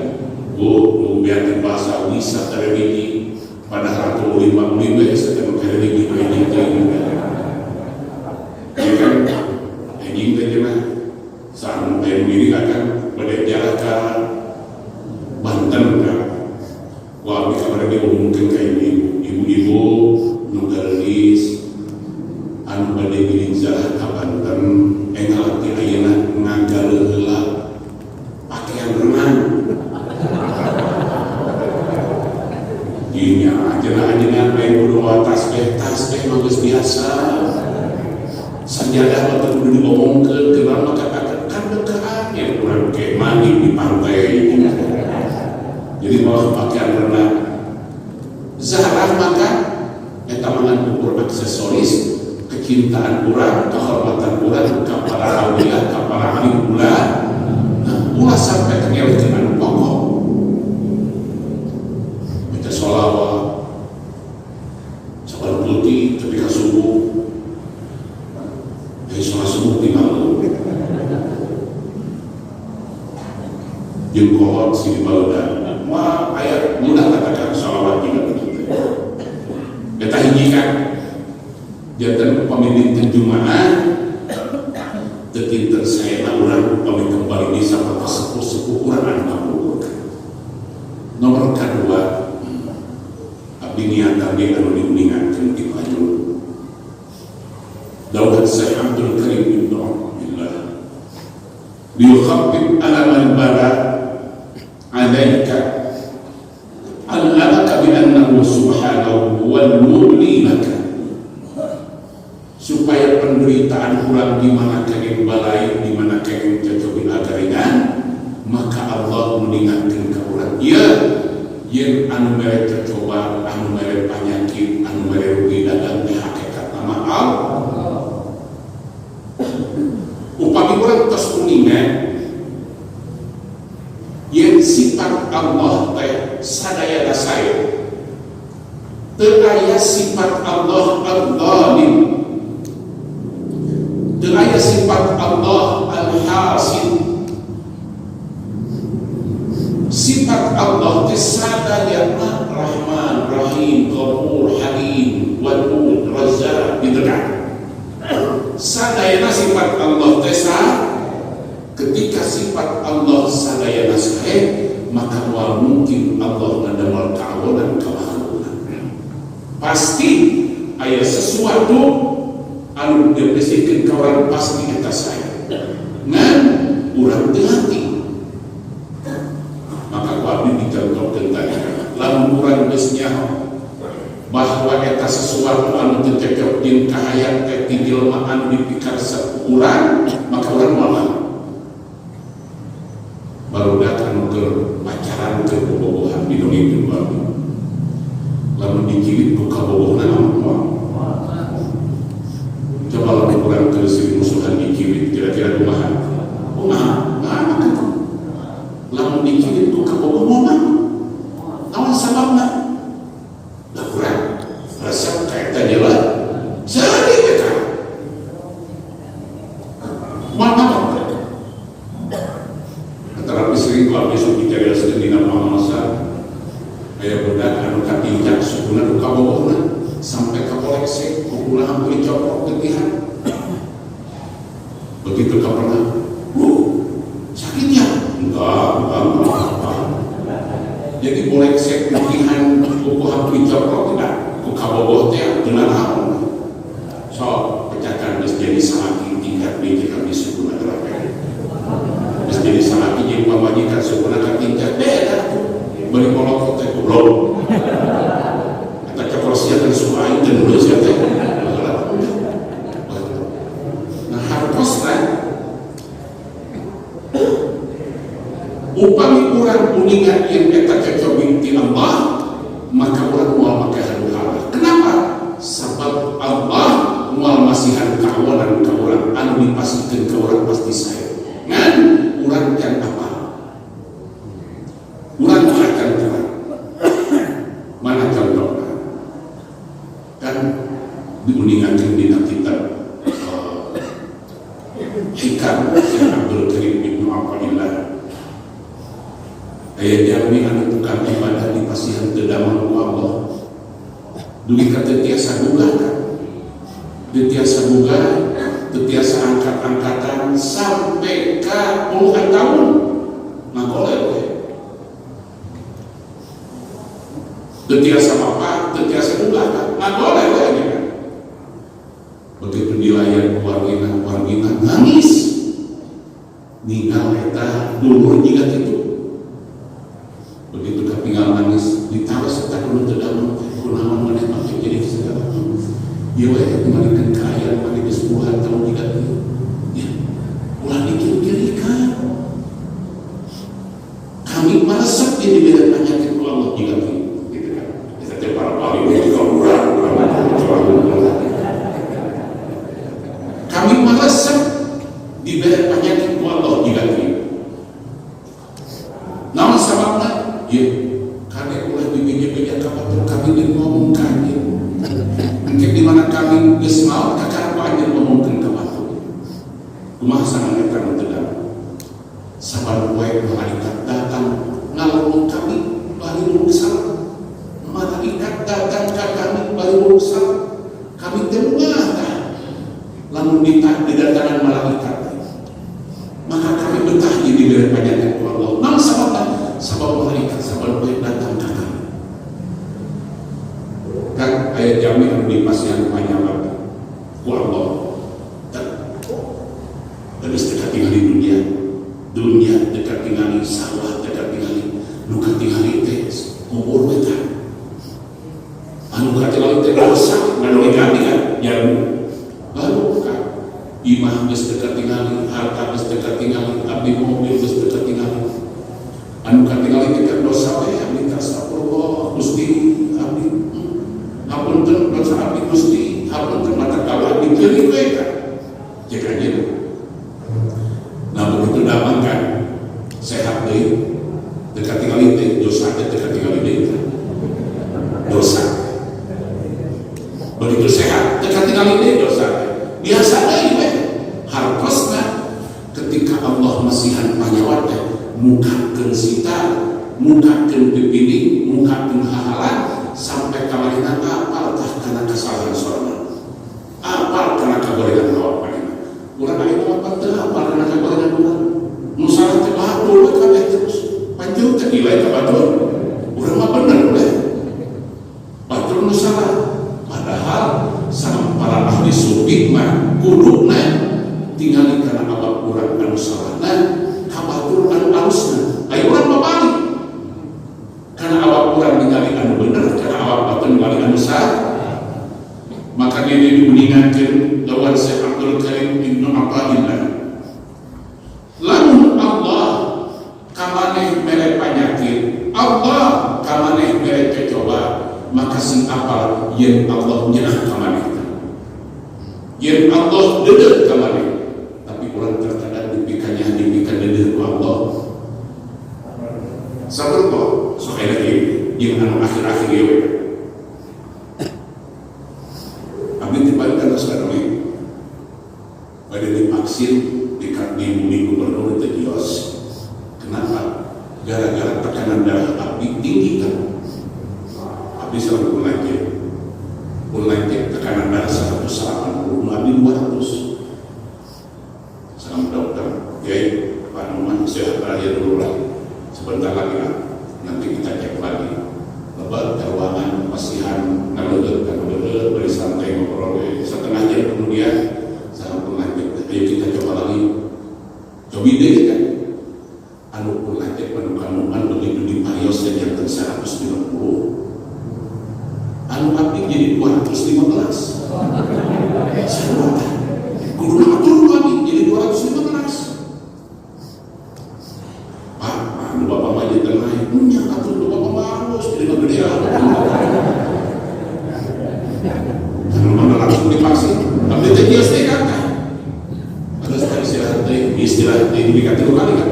bu biar bahasa wisata religi pada ratu 55 sedang religi religi ya kan anjing teh mah sareng teh diri akan pada jarak ke Banten kan wah bisa mereka mungkin kayak ibu-ibu nugaris anu pada giling jarak ke Banten ngalati ayeuna ngagaleun heula pakaian renang dinya ajeuna main kudu tasbih mah geus biasa sajadah mah kudu diomongkeun kenal maka kan dekaan ya kurang kayak mandi di pantai jadi mau pakaian renang zarah maka eta mangan ukur aksesoris kecintaan urang kehormatan urang ka para aulia ka para alim ulah ulah sampai kengelikeun anu pokok baca sholawat salat putih ketika subuh sholat subuh di malam jeung kohot si baleudan mah aya mudah katakan sholawat juga begitu eta hiji kan janten pamimpin jumaah teu kinten saena urang upami kembali di sapata sepuh-sepuh urang anu kabulkan nomor kadua abdi niatan ge anu diuningankeun di maju Dawud Syekh Abdul Karim bin Abdullah liyukhaffif alaman bala alaika allamaka bi annahu subhanahu wal muli laka supaya penderitaan kurang di mana kenging balai di mana kenging cocok agaringan maka Allah mengingatkan ka urang ieu yen anu mere tercoba anu mere penyakit anu mere rugi dagang teh hakikat nama Allah upami urang tos kuningan yen sifat Allah teh sadaya saya teu aya sifat Allah al-zalim teu aya sifat Allah al-hasid sifat Allah teh sadaya Rahman Rahim Ghafur Halim Wadud Razzaq didekat sadayana sifat Allah tesa ketika sifat Allah sadayana sae maka wal mungkin Allah ngadamel kaawonan kamahalunan pasti aya sesuatu anu dipresikeun ka urang pasti eta sae ngan urang teu hati maka kuabdi dicontohkeun tadi lamun urang geus nyaho bahwa eta sesuatu anu teu cocok jeung kahayat teh ti jelema anu dipikarsa urang maka urang moal barudak anu keur pacaran keur bobogohan di dunia kedua lamun dikirit ku kabogohna moal coba lamun urang keur sering musuhan dikirit kira-kira kumaha lamun dikirit ku kabogoh moal naon sababna resep kayak tadi lah jadi kita mana antara istri kalau besok dicari sedih nama masa kayak budak anu katinjak sukuna duka bohongna sampai ke koleksi kukula hampir copok ketihan begitu kau pernah sakitnya enggak jadi koleksi ketihan buku hapus jorok tidak buku kabogoh teh dengan apa so pecahkan harus jadi salaki tingkat biji kami suku negara harus jadi salaki yang memajikan suku negara tingkat beda beri kolok teh goblok kata keprosian dan suku aing dan dulu siapa nah harus kan upami urang uningan yang eta cocok binti Allah maka urang moal make halu-halu. Kenapa? Sebab Allah moal masihan kawanan ka urang anu dipasikeun ka urang pasti sae. Ngan urang can apa? Urang akan terang. Mana contohna? Kan diuningakeun dina kitab Hikam Syekh Abdul Karim Ibnu Athaillah. Ayat jami anu tukang ibadah di pasihan teu damel ku Allah. Dugi ka teu tiasa boga kan. Teu tiasa boga, teu tiasa angkat-angkatan sampai ka puluhan tahun. Magoleh we. Teu tiasa apa, teu tiasa boga kan. Magoleh we kan. Begitu dilayan wargina nangis. Ninggal eta dulur jiga kitu. Begitu ketinggal nangis ditawa serta kuno terdamai kunaon maneh make jadi segala ieu we kembalikan kaya mani geus puluhan tahun juga ya ulah dikir-kirkan kami maresep di beda penyakit ku Allah juga gitu kan kita teh para wali itu kurang kami maresep di beda penyakit ku Allah juga namun sababna ya, karena ulah dibeja-beja kabatur kami dan ngomong kanjil. Mungkin di mana kami geus maot kakak anjeun ngomongkeun kabatur. Kumaha sangat eta nu teu sabar wae malaikat datang ngalung kami bari rusak. Malaikat datang ka kami bari rusak. Kami teu ngata lamun didatangan malaikat. Maka kami betah di bibir panjang Allah. Namun sabab malaikat sabab baik datang ke kami. Kan ayat jami anu dipasihan panjang ku Allah. Terus dekat tinggal di dunia dekat tinggal di sawah, dekat tinggal di nuka tinggal di kubur kita. Anu tinggal di dosa, nganu ganti kan? Yang baru kan? Imah geus dekat tinggal, harta geus dekat tinggal, abdi mobil geus dekat tinggal. Anu katingali dekat dosa we abdi astagfirullah Gusti abdi hapunten dosa abdi Gusti hapunten mata kaula abdi teuing we kan jika gitu. Nah begitu damang kan sehat deui dekat tinggali teh dosa teh dekat tinggali deui dosa begitu sehat dekat tinggali deui dosa biasa deui we hartosna ketika Allah masihan panyawat teh mukakeun sita, mukakeun pipining, mukakeun hahalan sampai kamarina apal tah kana kesalahan soalna. Apal kana kagorengan awak panina. Urang aya apa teu apal kana kagorengan urang. Nu salah teh batur kabeh terus. Panjang teh nilai ka batur. Urang mah bener we. Batur nu salah. Padahal sama para ahli sufi mah kuduna tinggali kana awak urang anu salahna. Kabatur anu alusna ayo urang mabalik karena awak urang ningali anu bener karena awak batur ningali anu salah maka dia diuningakeun lawan Syekh Abdul Karim Ibnu Athaillah lamun Allah kamaneh mere panyakit Allah kamaneh mere coba maka sing apal yen Allah nyeunah kamaneh yen Allah deudeuh kamaneh tapi urang terkadang dipikannya dipikan deudeuh ku Allah sabar kok soalnya yang anu akhir-akhir ya abdi dibalikan terus kan pada divaksin di gubernur itu kios kenapa? Gara-gara tekanan darah abdi tinggi kan abdi selalu mulai tekanan darah 180 abdi 200 sama dokter ya Pak Numan sehat aja dulu lah sebentar lagi lah nanti kita cek lagi lebat ruangan jadi 215. Saya kudu nama turun lagi jadi 215. Pak, anu bapak maju tengah punya atur bapak harus jadi gede kalau mana langsung divaksin tapi itu dia sedekat kan terus istirahat di dikati kali kan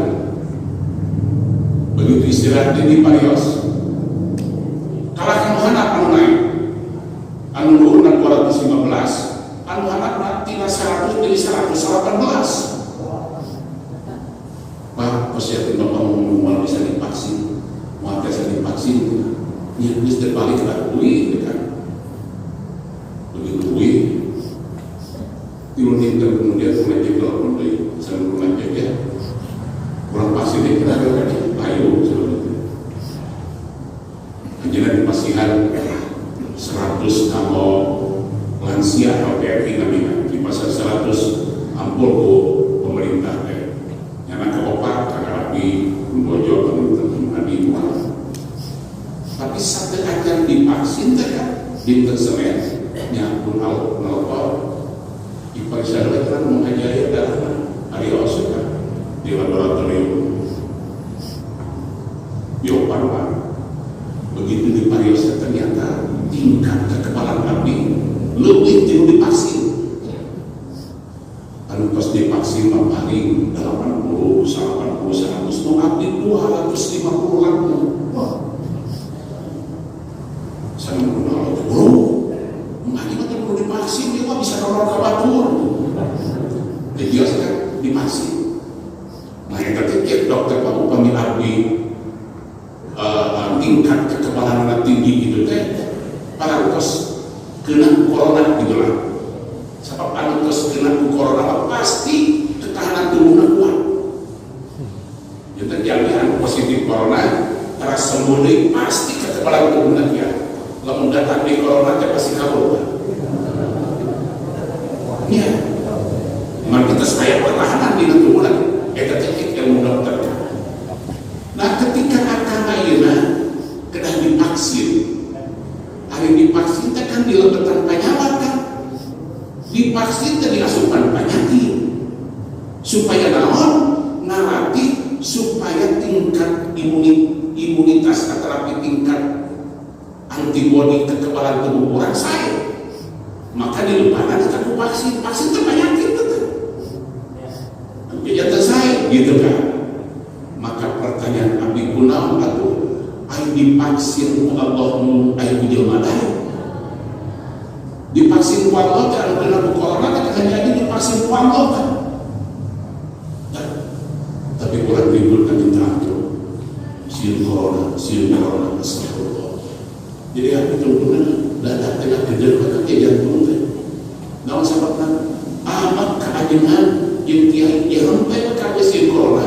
begitu istirahat di parios kalau kamu hendak anu naik anu luhurna 215 anu hendak tina 100 jadi 118. Pak, persiapin bapak mau bisa divaksin, mau bisa divaksin, ya bisa terbalik lah, kan? Begitu tirunin kemudian ngecek telepon dari saya ngecek ya, kurang pasti deh kita kan, ayo seperti itu. Anjana dipastikan 100 kalau lansia atau PRI namanya di pasar 100 ampul ke pemerintah deh. Karena ke opak, karena lagi membojok teman-teman di rumah. Tapi satu akan divaksin kan, di Senin, nyambung al-nalpor, di Parisada kan mengajari darah hari kan di laboratorium Bio Farma. Begitu di Parisada ternyata tingkat kekebalan abdi lebih tinggi divaksin. Anu pas divaksin paling 80, 80, 100, mau abdi 250 laku. Saya mengenal bro, mungkin kita perlu divaksin, dia mah bisa nolong ke batur. Jadi dia sekarang divaksin. Nah yang ketiga dokter pak upami abdi tingkat kekebalan tinggi gitu teh, para terus kena corona gitu lah. Sebab anu terus kena corona pasti ketahanan tubuhnya kuat. Yang terjadi positif corona, terus sembuh pasti kekebalan tubuhnya dia. Lamun datang di corona dia pasti kabur. Ya, memang kita supaya pertahanan di tubuhnya. Kita cek ilmu dokter. Nah ketika akan ayeuna kena divaksin, hari divaksin kan dilebetan penyawat kan. Divaksin jadi asupan penyakit supaya naon narati supaya tingkat imunitas terapi tingkat antibodi kekebalan tubuh orang saya maka dilupakan kita vaksin itu penyakit betul kejadian saya gitu kan. Maka pertanyaan abdi kunaon atuh ai divaksin ku Allah ai ku jelema lain divaksin ku Allah dan kena corona kan jadi divaksin ku Allah kan. Tapi kurang ribut kan minta ampun. Sil corona astagfirullah. Jadi aku benar dadak tengah gede ke jantung teh. Naon sababna? Amat keajengan jeung tiai jeung teh ka sil corona.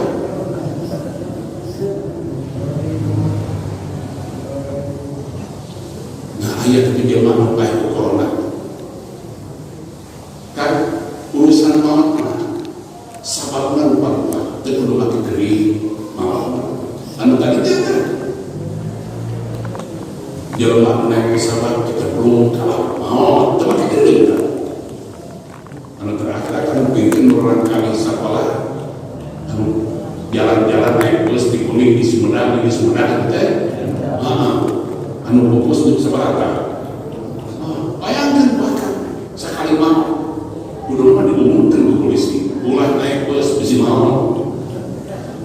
Nah, aya teh jelema bae ku corona. Kan urusan maut mah sababna rupa-rupa teu kudu make gering maut. Anu tadi teh kan jelema naik pesawat kita belum kalah maut teu make gering. Anu terakhir akan bikin orang kali sekolah anu jalan-jalan naik bus di Kuning di Sumedang teh. Anu fokus di seberapa? Bayangkan bahkan sekali maut udah mah diumumkan ke polisi ulah naik bus besi maut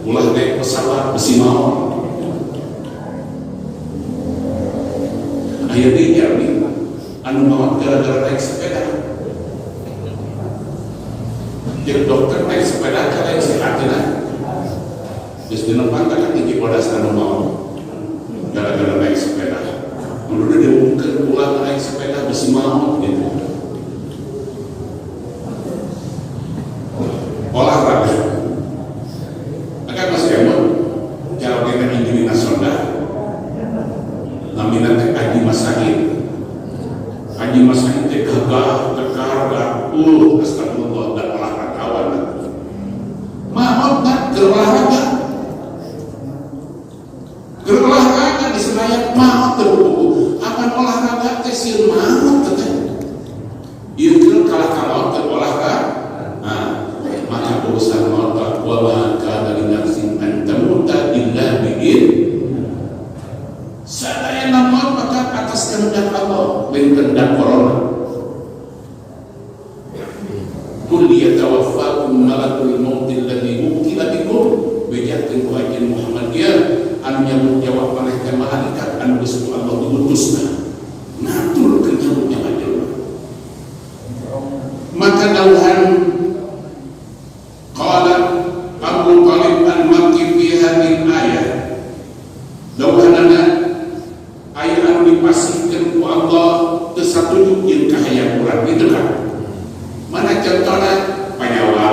ulah naik pesawat besi maut ayah dia nih anu maut gara-gara naik sepeda jadi dokter naik sepeda kalian sehatnya terus dinempatkan kan tinggi pada anu maut gara-gara naik sepeda udah diumumkan ulah naik sepeda besi maut gitu. Olahraga akan masih emang cara dengan injili nasional namanya Haji Masahid teh gagah kekar astagfirullah dan olahragawan maaf nak olahraga di Senayan maaf terbukti akan olahraga teh sieun maut teh. Ieu kalah ka maut teh olah ka. Maka urusan maut wa ma kana li nafsin an tamuta illa bi'id. Sadaya maut maka atas kehendak Allah, lain kehendak corona. Qul yatawaffakum malakul maut alladzi wukila bikum. Bejakeun ku ajin Muhammad ya anu nyambut jawab maneh ka malaikat anu geus Allah diutusna. Ngaturkeun nyambut jawab jelema. Maka dauhan qala Abu Talib al-Makki fi hadhihi ayat. Dauhanana ayat anu dipasihkeun ku Allah teu satuju jeung kahayang urang itu kan. Mana contohna panyawa,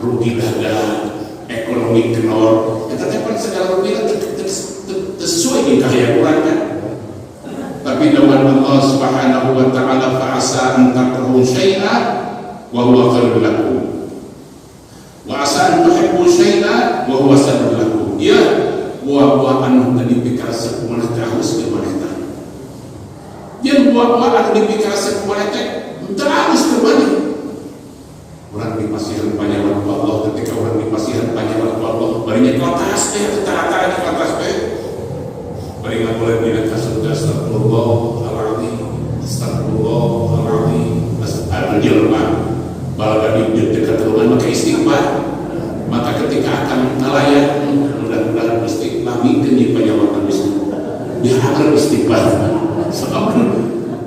rugi dagang, ekonomi kenor, eta teh pan segala rupiah sesuai dengan kahayang urang kan. Tapi dawan Allah Subhanahu wa taala fa asa an takrahu syai'an wa huwa khairul lakum. Wa asa an tuhibbu syai'an wa huwa syarrul lakum. Ya, wa anu tadi pikir sakumaha teh harus ke maneh teh. Yen wa anu dipikir sakumaha teh teu harus ke maneh. Orang dipasihan panjang waktu Allah, ketika orang dipasihan panjang waktu Allah, barinya kelas teh, tara-tara di kelas teh, barinya boleh bilang kasutnya astagfirullahaladzim, astagfirullahaladzim, astagfirullahaladzim, balaga di dekat rumah maka istighfar, maka ketika akan nelayan, mudah-mudahan mesti lami kenyi panjang waktu mesti, dia akan istighfar, sebab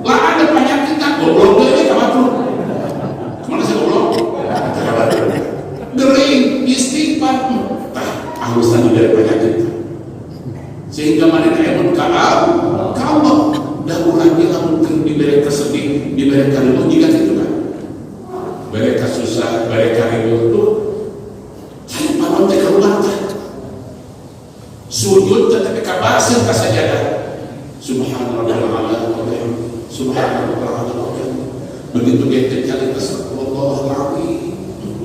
lah ada penyakit tak goblok deh, kamu tuh, kemana sih goblok? Gering istighfar harusan dari penyakit sehingga mana emun ka Allah dah urang ge lamun dibere kesedih dibere karibu jika itu kan bere kasusah bere karibu tuh cari panon teh keluar teh sujud tetapi kabaseun ka sajadah subhanallahil a'la subhanallahil a'la begitu kita cari astagfirullahaladzim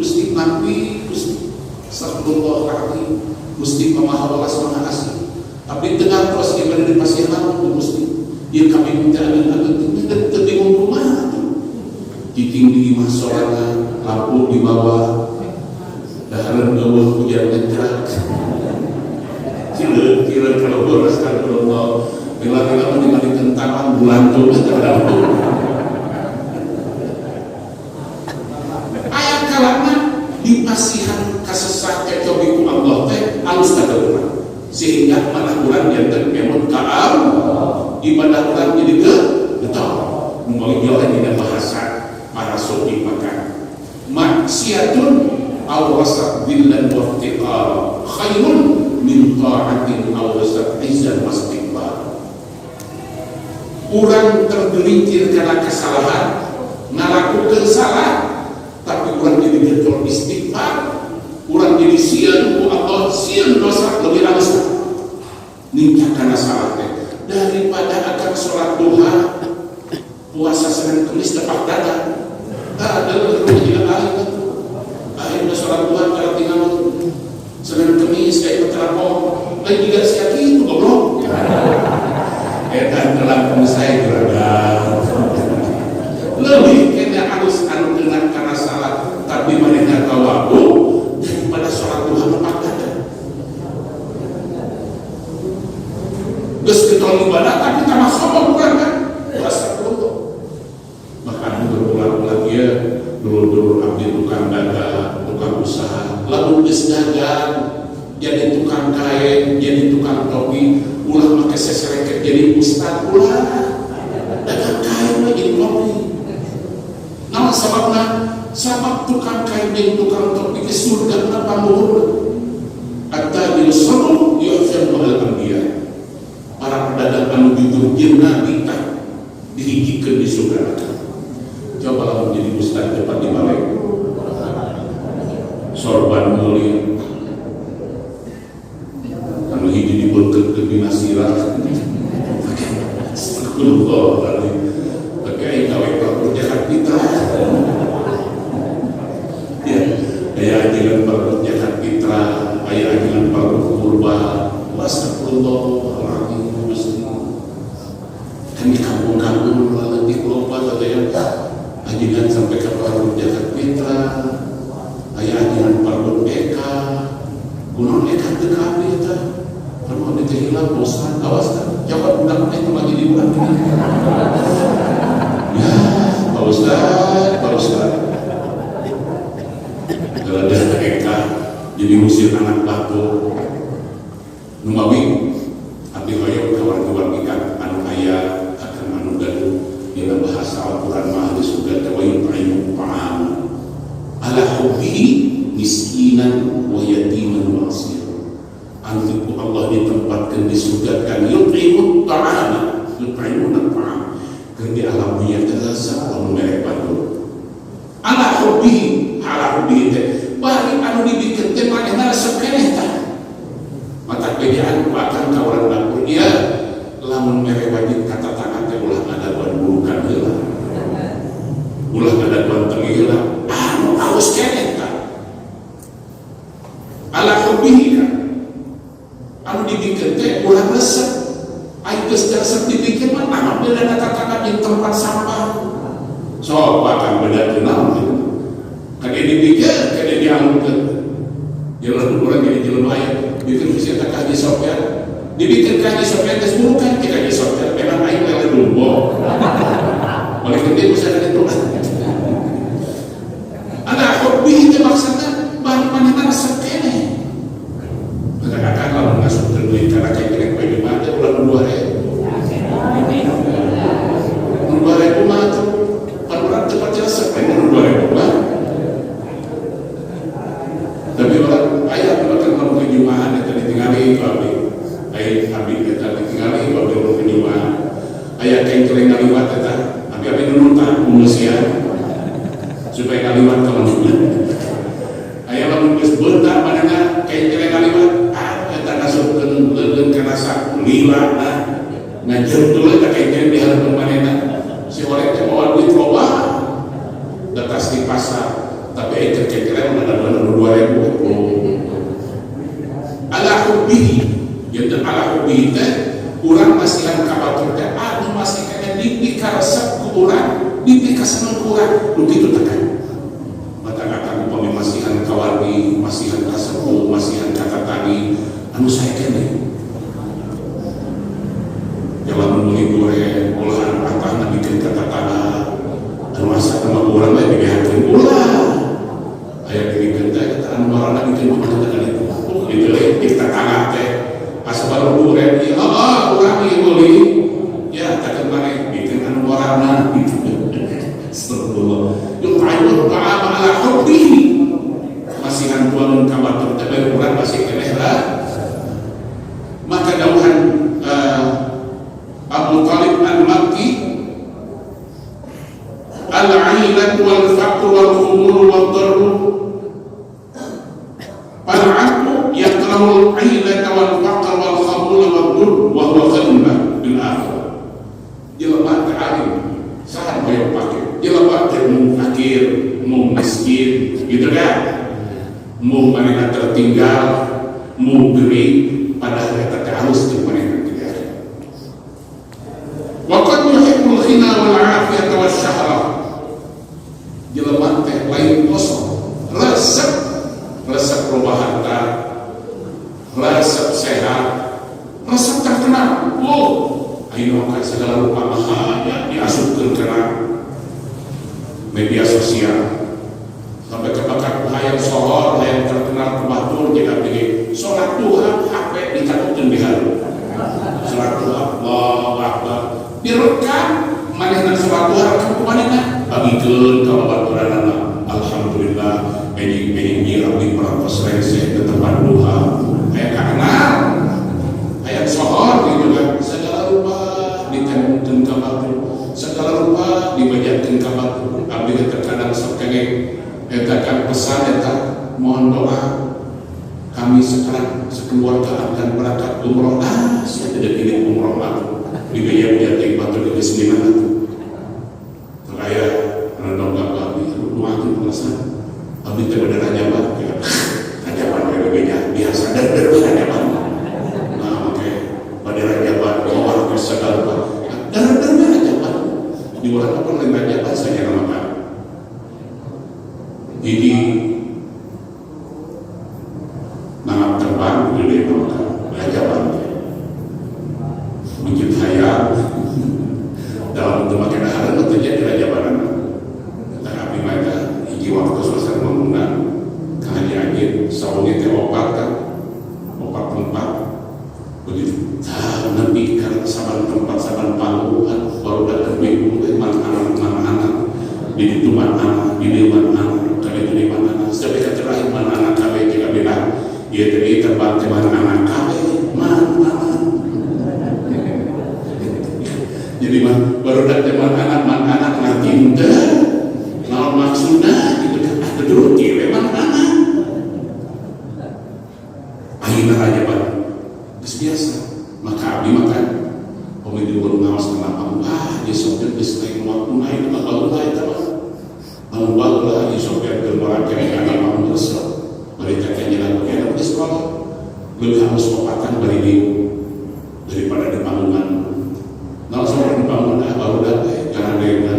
Gusti Nabi, Gusti Astagfirullahaladzim, Gusti Pemaha Welas Maha Asih. Tapi tengah terus ibadah di pasienan Gusti. Ieu kami minta amin teu bingung kumaha tuh. Ditinggi mah sorangan, lampu di bawah. Dahareun eueuh hujan ngecrak. Kira kalau boros astagfirullah. Bila-bila meninggalikeun taman bulan tuh dipasihan kasesat kecobiku Allah teh alus kata urang sehingga mana urang janten memang kaam ibadah urang jadi getol mungkin jalan tidak bahasa para sopi makan maksiatun aw wasat billan wa iftiqar khairun min ta'atin aw wasat izan wastikbar. Urang tergelincir karena kesalahan ngalakukeun salah tapi orang jadi getol istighfar, orang jadi sieun ku Allah, sieun dosa lebih halus ningkat karena salah teh daripada akan sholat duha puasa Senin Kemis tepat dada ada juga akhirnya sholat duha kalau tinggal Senin Kemis kayak terapong lain juga siap itu goblok dan dalam saya berada lebih kena harus anu dengan karena salah tapi mereka kawabu daripada sholat duha tepat dada geus ketol ibadah tapi tambah sombong urang kan rasa kudu maka berulang-ulang ya dulu abdi tukang dagang tukang usaha lalu geus dagang jadi tukang kain jadi tukang topi ulah make sesereket jadi ustad ulah dagang kain mah jadi topi naon sababna sabab tukang kain jeung tukang topi ke surga na pamuhur at-tajir sabu yuhsab al anbiya para pedagang anu jujur jeung nabi tah dihijikeun di surga neraka. Coba lamun jadi ustaz cepat dibalik sorban mulia anu hiji dibeulkeun ke dina sirah astagfirullahaladzim pakai gawe perjahat fitrah ya aya ajilan perjahat fitrah aya ajilan kurban astagfirullahaladzim kan di kampung-kampung Pak Ustaz. Kalau ada eka jadi musir anak batu numawi abdi hoyong kawan-kawan ikan anu aya akan anu gaduh dina bahasa Al-Qur'an mah disebut wa yut'imu ta'am ala hubbihi miskinan wa yatiman wa asira. Antiku Allah ditempatkan disebutkan yut'imu ta'am yut'imuna ta'am keun di alam dunia terasa anu merek batu ala hubbihi teh bari anu dibikeun teh manehna resep keneh tah mata bejaan ku akan ka urang dapur ieu lamun mere wajib kata tangan teh ulah ngadaguan burukan heula ulah ngadaguan tengi heula anu aus keneh tah ala hubbihi anu dibikeun teh ulah resep aya geus resep dibikeun mah naon beda kata tangan di tempat sampah sok akan beda naon kade dipikir, kade diangkat jalan orang jadi jelema aya bikin bisa tak kaji sopir dibikin kaji sopir tes bukan kita kaji sopir memang aing lele dumbo balik gede bisa ada itu ada hobi itu maksudnya bahan panita resep kene kadang-kadang kalau ngasuh duit karena kayak kira kue di mata ulang 2.000 2.000 mah tuh orang cepat resep kene 2.000 mah. Tapi orang ayah bahkan kalau kejumaan itu ditinggali babi, ayah abdi kita ditinggali babi orang kejumaan, ayah kain kering ngaliwat kita, tapi abdi dulu tak manusia supaya ngaliwat kalau juga, ayah lamun geus beuntak manehna kain kering ngaliwat, kita nasupkeun leuleun kana saku lila, ngajer dulu kita kain kering dihareupeun manehna, si orang teh bawa duit loba, datas di pasar. Tapi itu kira-kira ada 2.000 ala hubbihi yaitu ala hubbihi teh urang masihan kabatur teh anu masih kena dipikaresep ku urang dipikaseneng ku urang lu kitu teh kan mata-kata upami masihan kawargi masihan kasepuh masihan kata tani anu saya kene jalan meuli goreng olahan patahna bikin kata tanah anu masak sama urang mah dibehakeun ulah ayat ini kita anu marana bikin kumaha dengan itu itu kita tangah teh asa baru duren ieu urang ieu meuli ya takkan maneh bikin anu marana astagfirullah yut'imu ta'ama ala hubbihi masihan tuanun kabatur teh bae urang masih keneh lah maka dawuhan Abu Talib al-Makki al-'ailat wal faqr wal khumul wal darr al-'abdu yakrahu al-'ailata wal faqr wal khamul wal darr wa huwa khalma bil akhirah jelema teh alim saha bae pake jelema teh mun fakir mun miskin gitu kan mun manehna tertinggal mun beri padahal eta teh halus teh manehna tidak wa qad yuhibbul ghina wal 'afiyata wasyahra jelema teh lain kosong resep perubahan tak resep sehat resep terkenal ayo makan segala rupa mahanya diasupkan ke media sosial sampai kebakar hayang sohor hayang terkenal kebatur jika begini sholat duha HP dicatatkan di haru sholat duha Allahu Akbar direkam manehna sholat duha rekam ku manehna bagikeun ka babaturanna alhamdulillah ini nyiram di perantos rese ke tempat duha ayat kenal ayat sohor gitu kan segala rupa ditembungkan kabatu segala rupa dibajakan kabatu abdi terkadang sekengeng etakan pesan eta mohon doa kami sekarang sekeluarga akan berangkat umroh saya tidak pilih umroh aku dibayar ting batu di kesenian aku terkaya rendong abdi doa itu pesan abdi teh bener rajaban rajaban berbeda biasa dan rajaban nah oke pada rajaban bawah ke segala dan rajaban di orang apa lain rajaban saja namakan jadi nama terbang gede banget rajaban bikin hayal dalam bentuk makin hari itu jadi rajaban sabunnya teh opat kan, opat tempat begitu. Nabi kan saban tempat saban panggungan baru datang minggu anak di itu anak di anak kali di anak sampai ke terakhir anak kali kita bilang ya tadi terbang ke anak kali jadi baru datang anak nanti muda kalau maksudnya itu ada dulu kira anak akhirnya raja Bang biasa maka abdi makan pemimpin baru ngawas kenapa di sopir di selain waktu naik baru naik baru lah di sopir keluar kayak anak mau bersel mereka jalan pakai di sekolah lebih harus popatan daripada di panggungan nah sampai di panggungan baru datang karena dia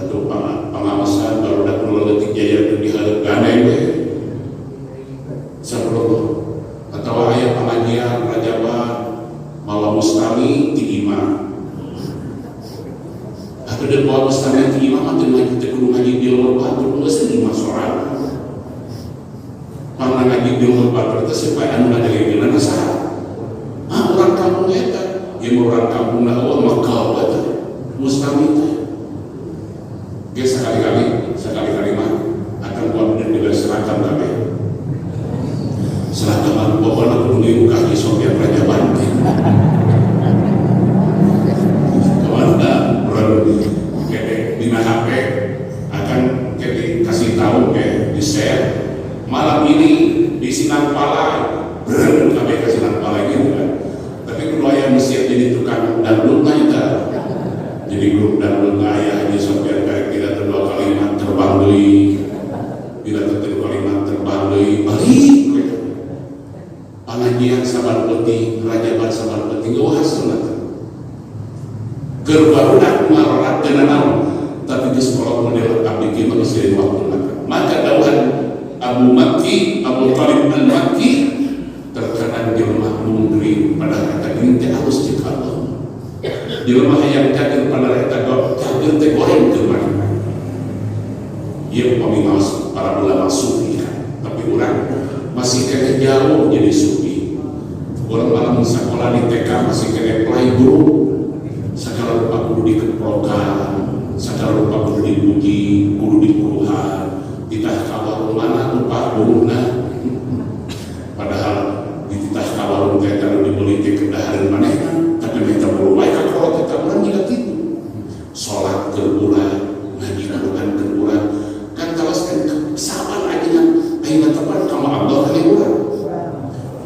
atau pengawasan baru datang letik jaya di halap ganai sebelum atau ayat pengajian Raja Mawa Mustami di imam atau dia Mawa Mustami di imam atau ngaji tekun ngaji di luar batu nggak sih lima soal karena ngaji di luar batu itu supaya anu ada yang gimana sah orang kampung itu yang orang kampung lah makau itu Mustami itu dia sekali-kali mah akan buat dia seragam tapi seragam pokoknya kudu dibuka di Soviet Raja Bante kemana orang di HP akan kasih tahu di share malam ini di Sinangpala berenang sampai ke Sinangpala gitu kan tapi kedua yang mesti jadi tukang dangdut itu jadi grup dangdut ayah di Soviet kayak tidak kedua kalimat terbang deui tidak kedua kalimat terbang deui balik pengajian sabar peti Raja Bar sabar peti gak hasil gerbarudak marorat kenanau tapi di sekolah model abdi kima isi waktu maka dauhan Abu Talib al-Makki terkadang dia mundri pada kata ini teh harus cek Allah di rumah yang jatuh pada kata jatuh teh goreng ke mana ia pemimas para ulama sufi tapi orang masih kena jauh jadi sufi orang malam sekolah di TK masih kena playgroup segala rupa kudu dikeprokan segala rupa kudu dipuji kudu dipuruhan titah kawarung mana lupa buruhna padahal di titah kawarung teh kalau dibeli teh kedahareun manehna tapi minta buru wae ka kalau teh urang juga kitu salat keur urang ngaji Quran keur urang kan talaskeun saban aja ayeuna tepan ka Allah kali urang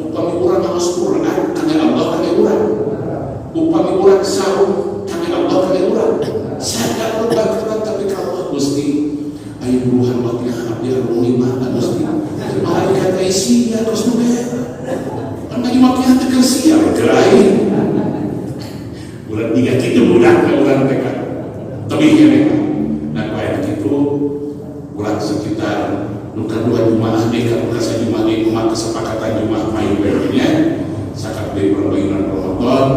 upami urang ngaos Quran kali Allah kali urang upami urang saum kali Allah kali urang sadar urang tapi kalau Gusti ayo buruhan waktunya biar lima Gusti mari kata isi ya terus nu karena waktunya teh keur sia gerai urang tiga kitu budak ka urang teh kan tapi mereka nah kayak gitu urang sekitar nuka dua jumaah deh kalau kasih jumaah di rumah kesepakatan jumaah main berikutnya sakat di perbaikan Ramadan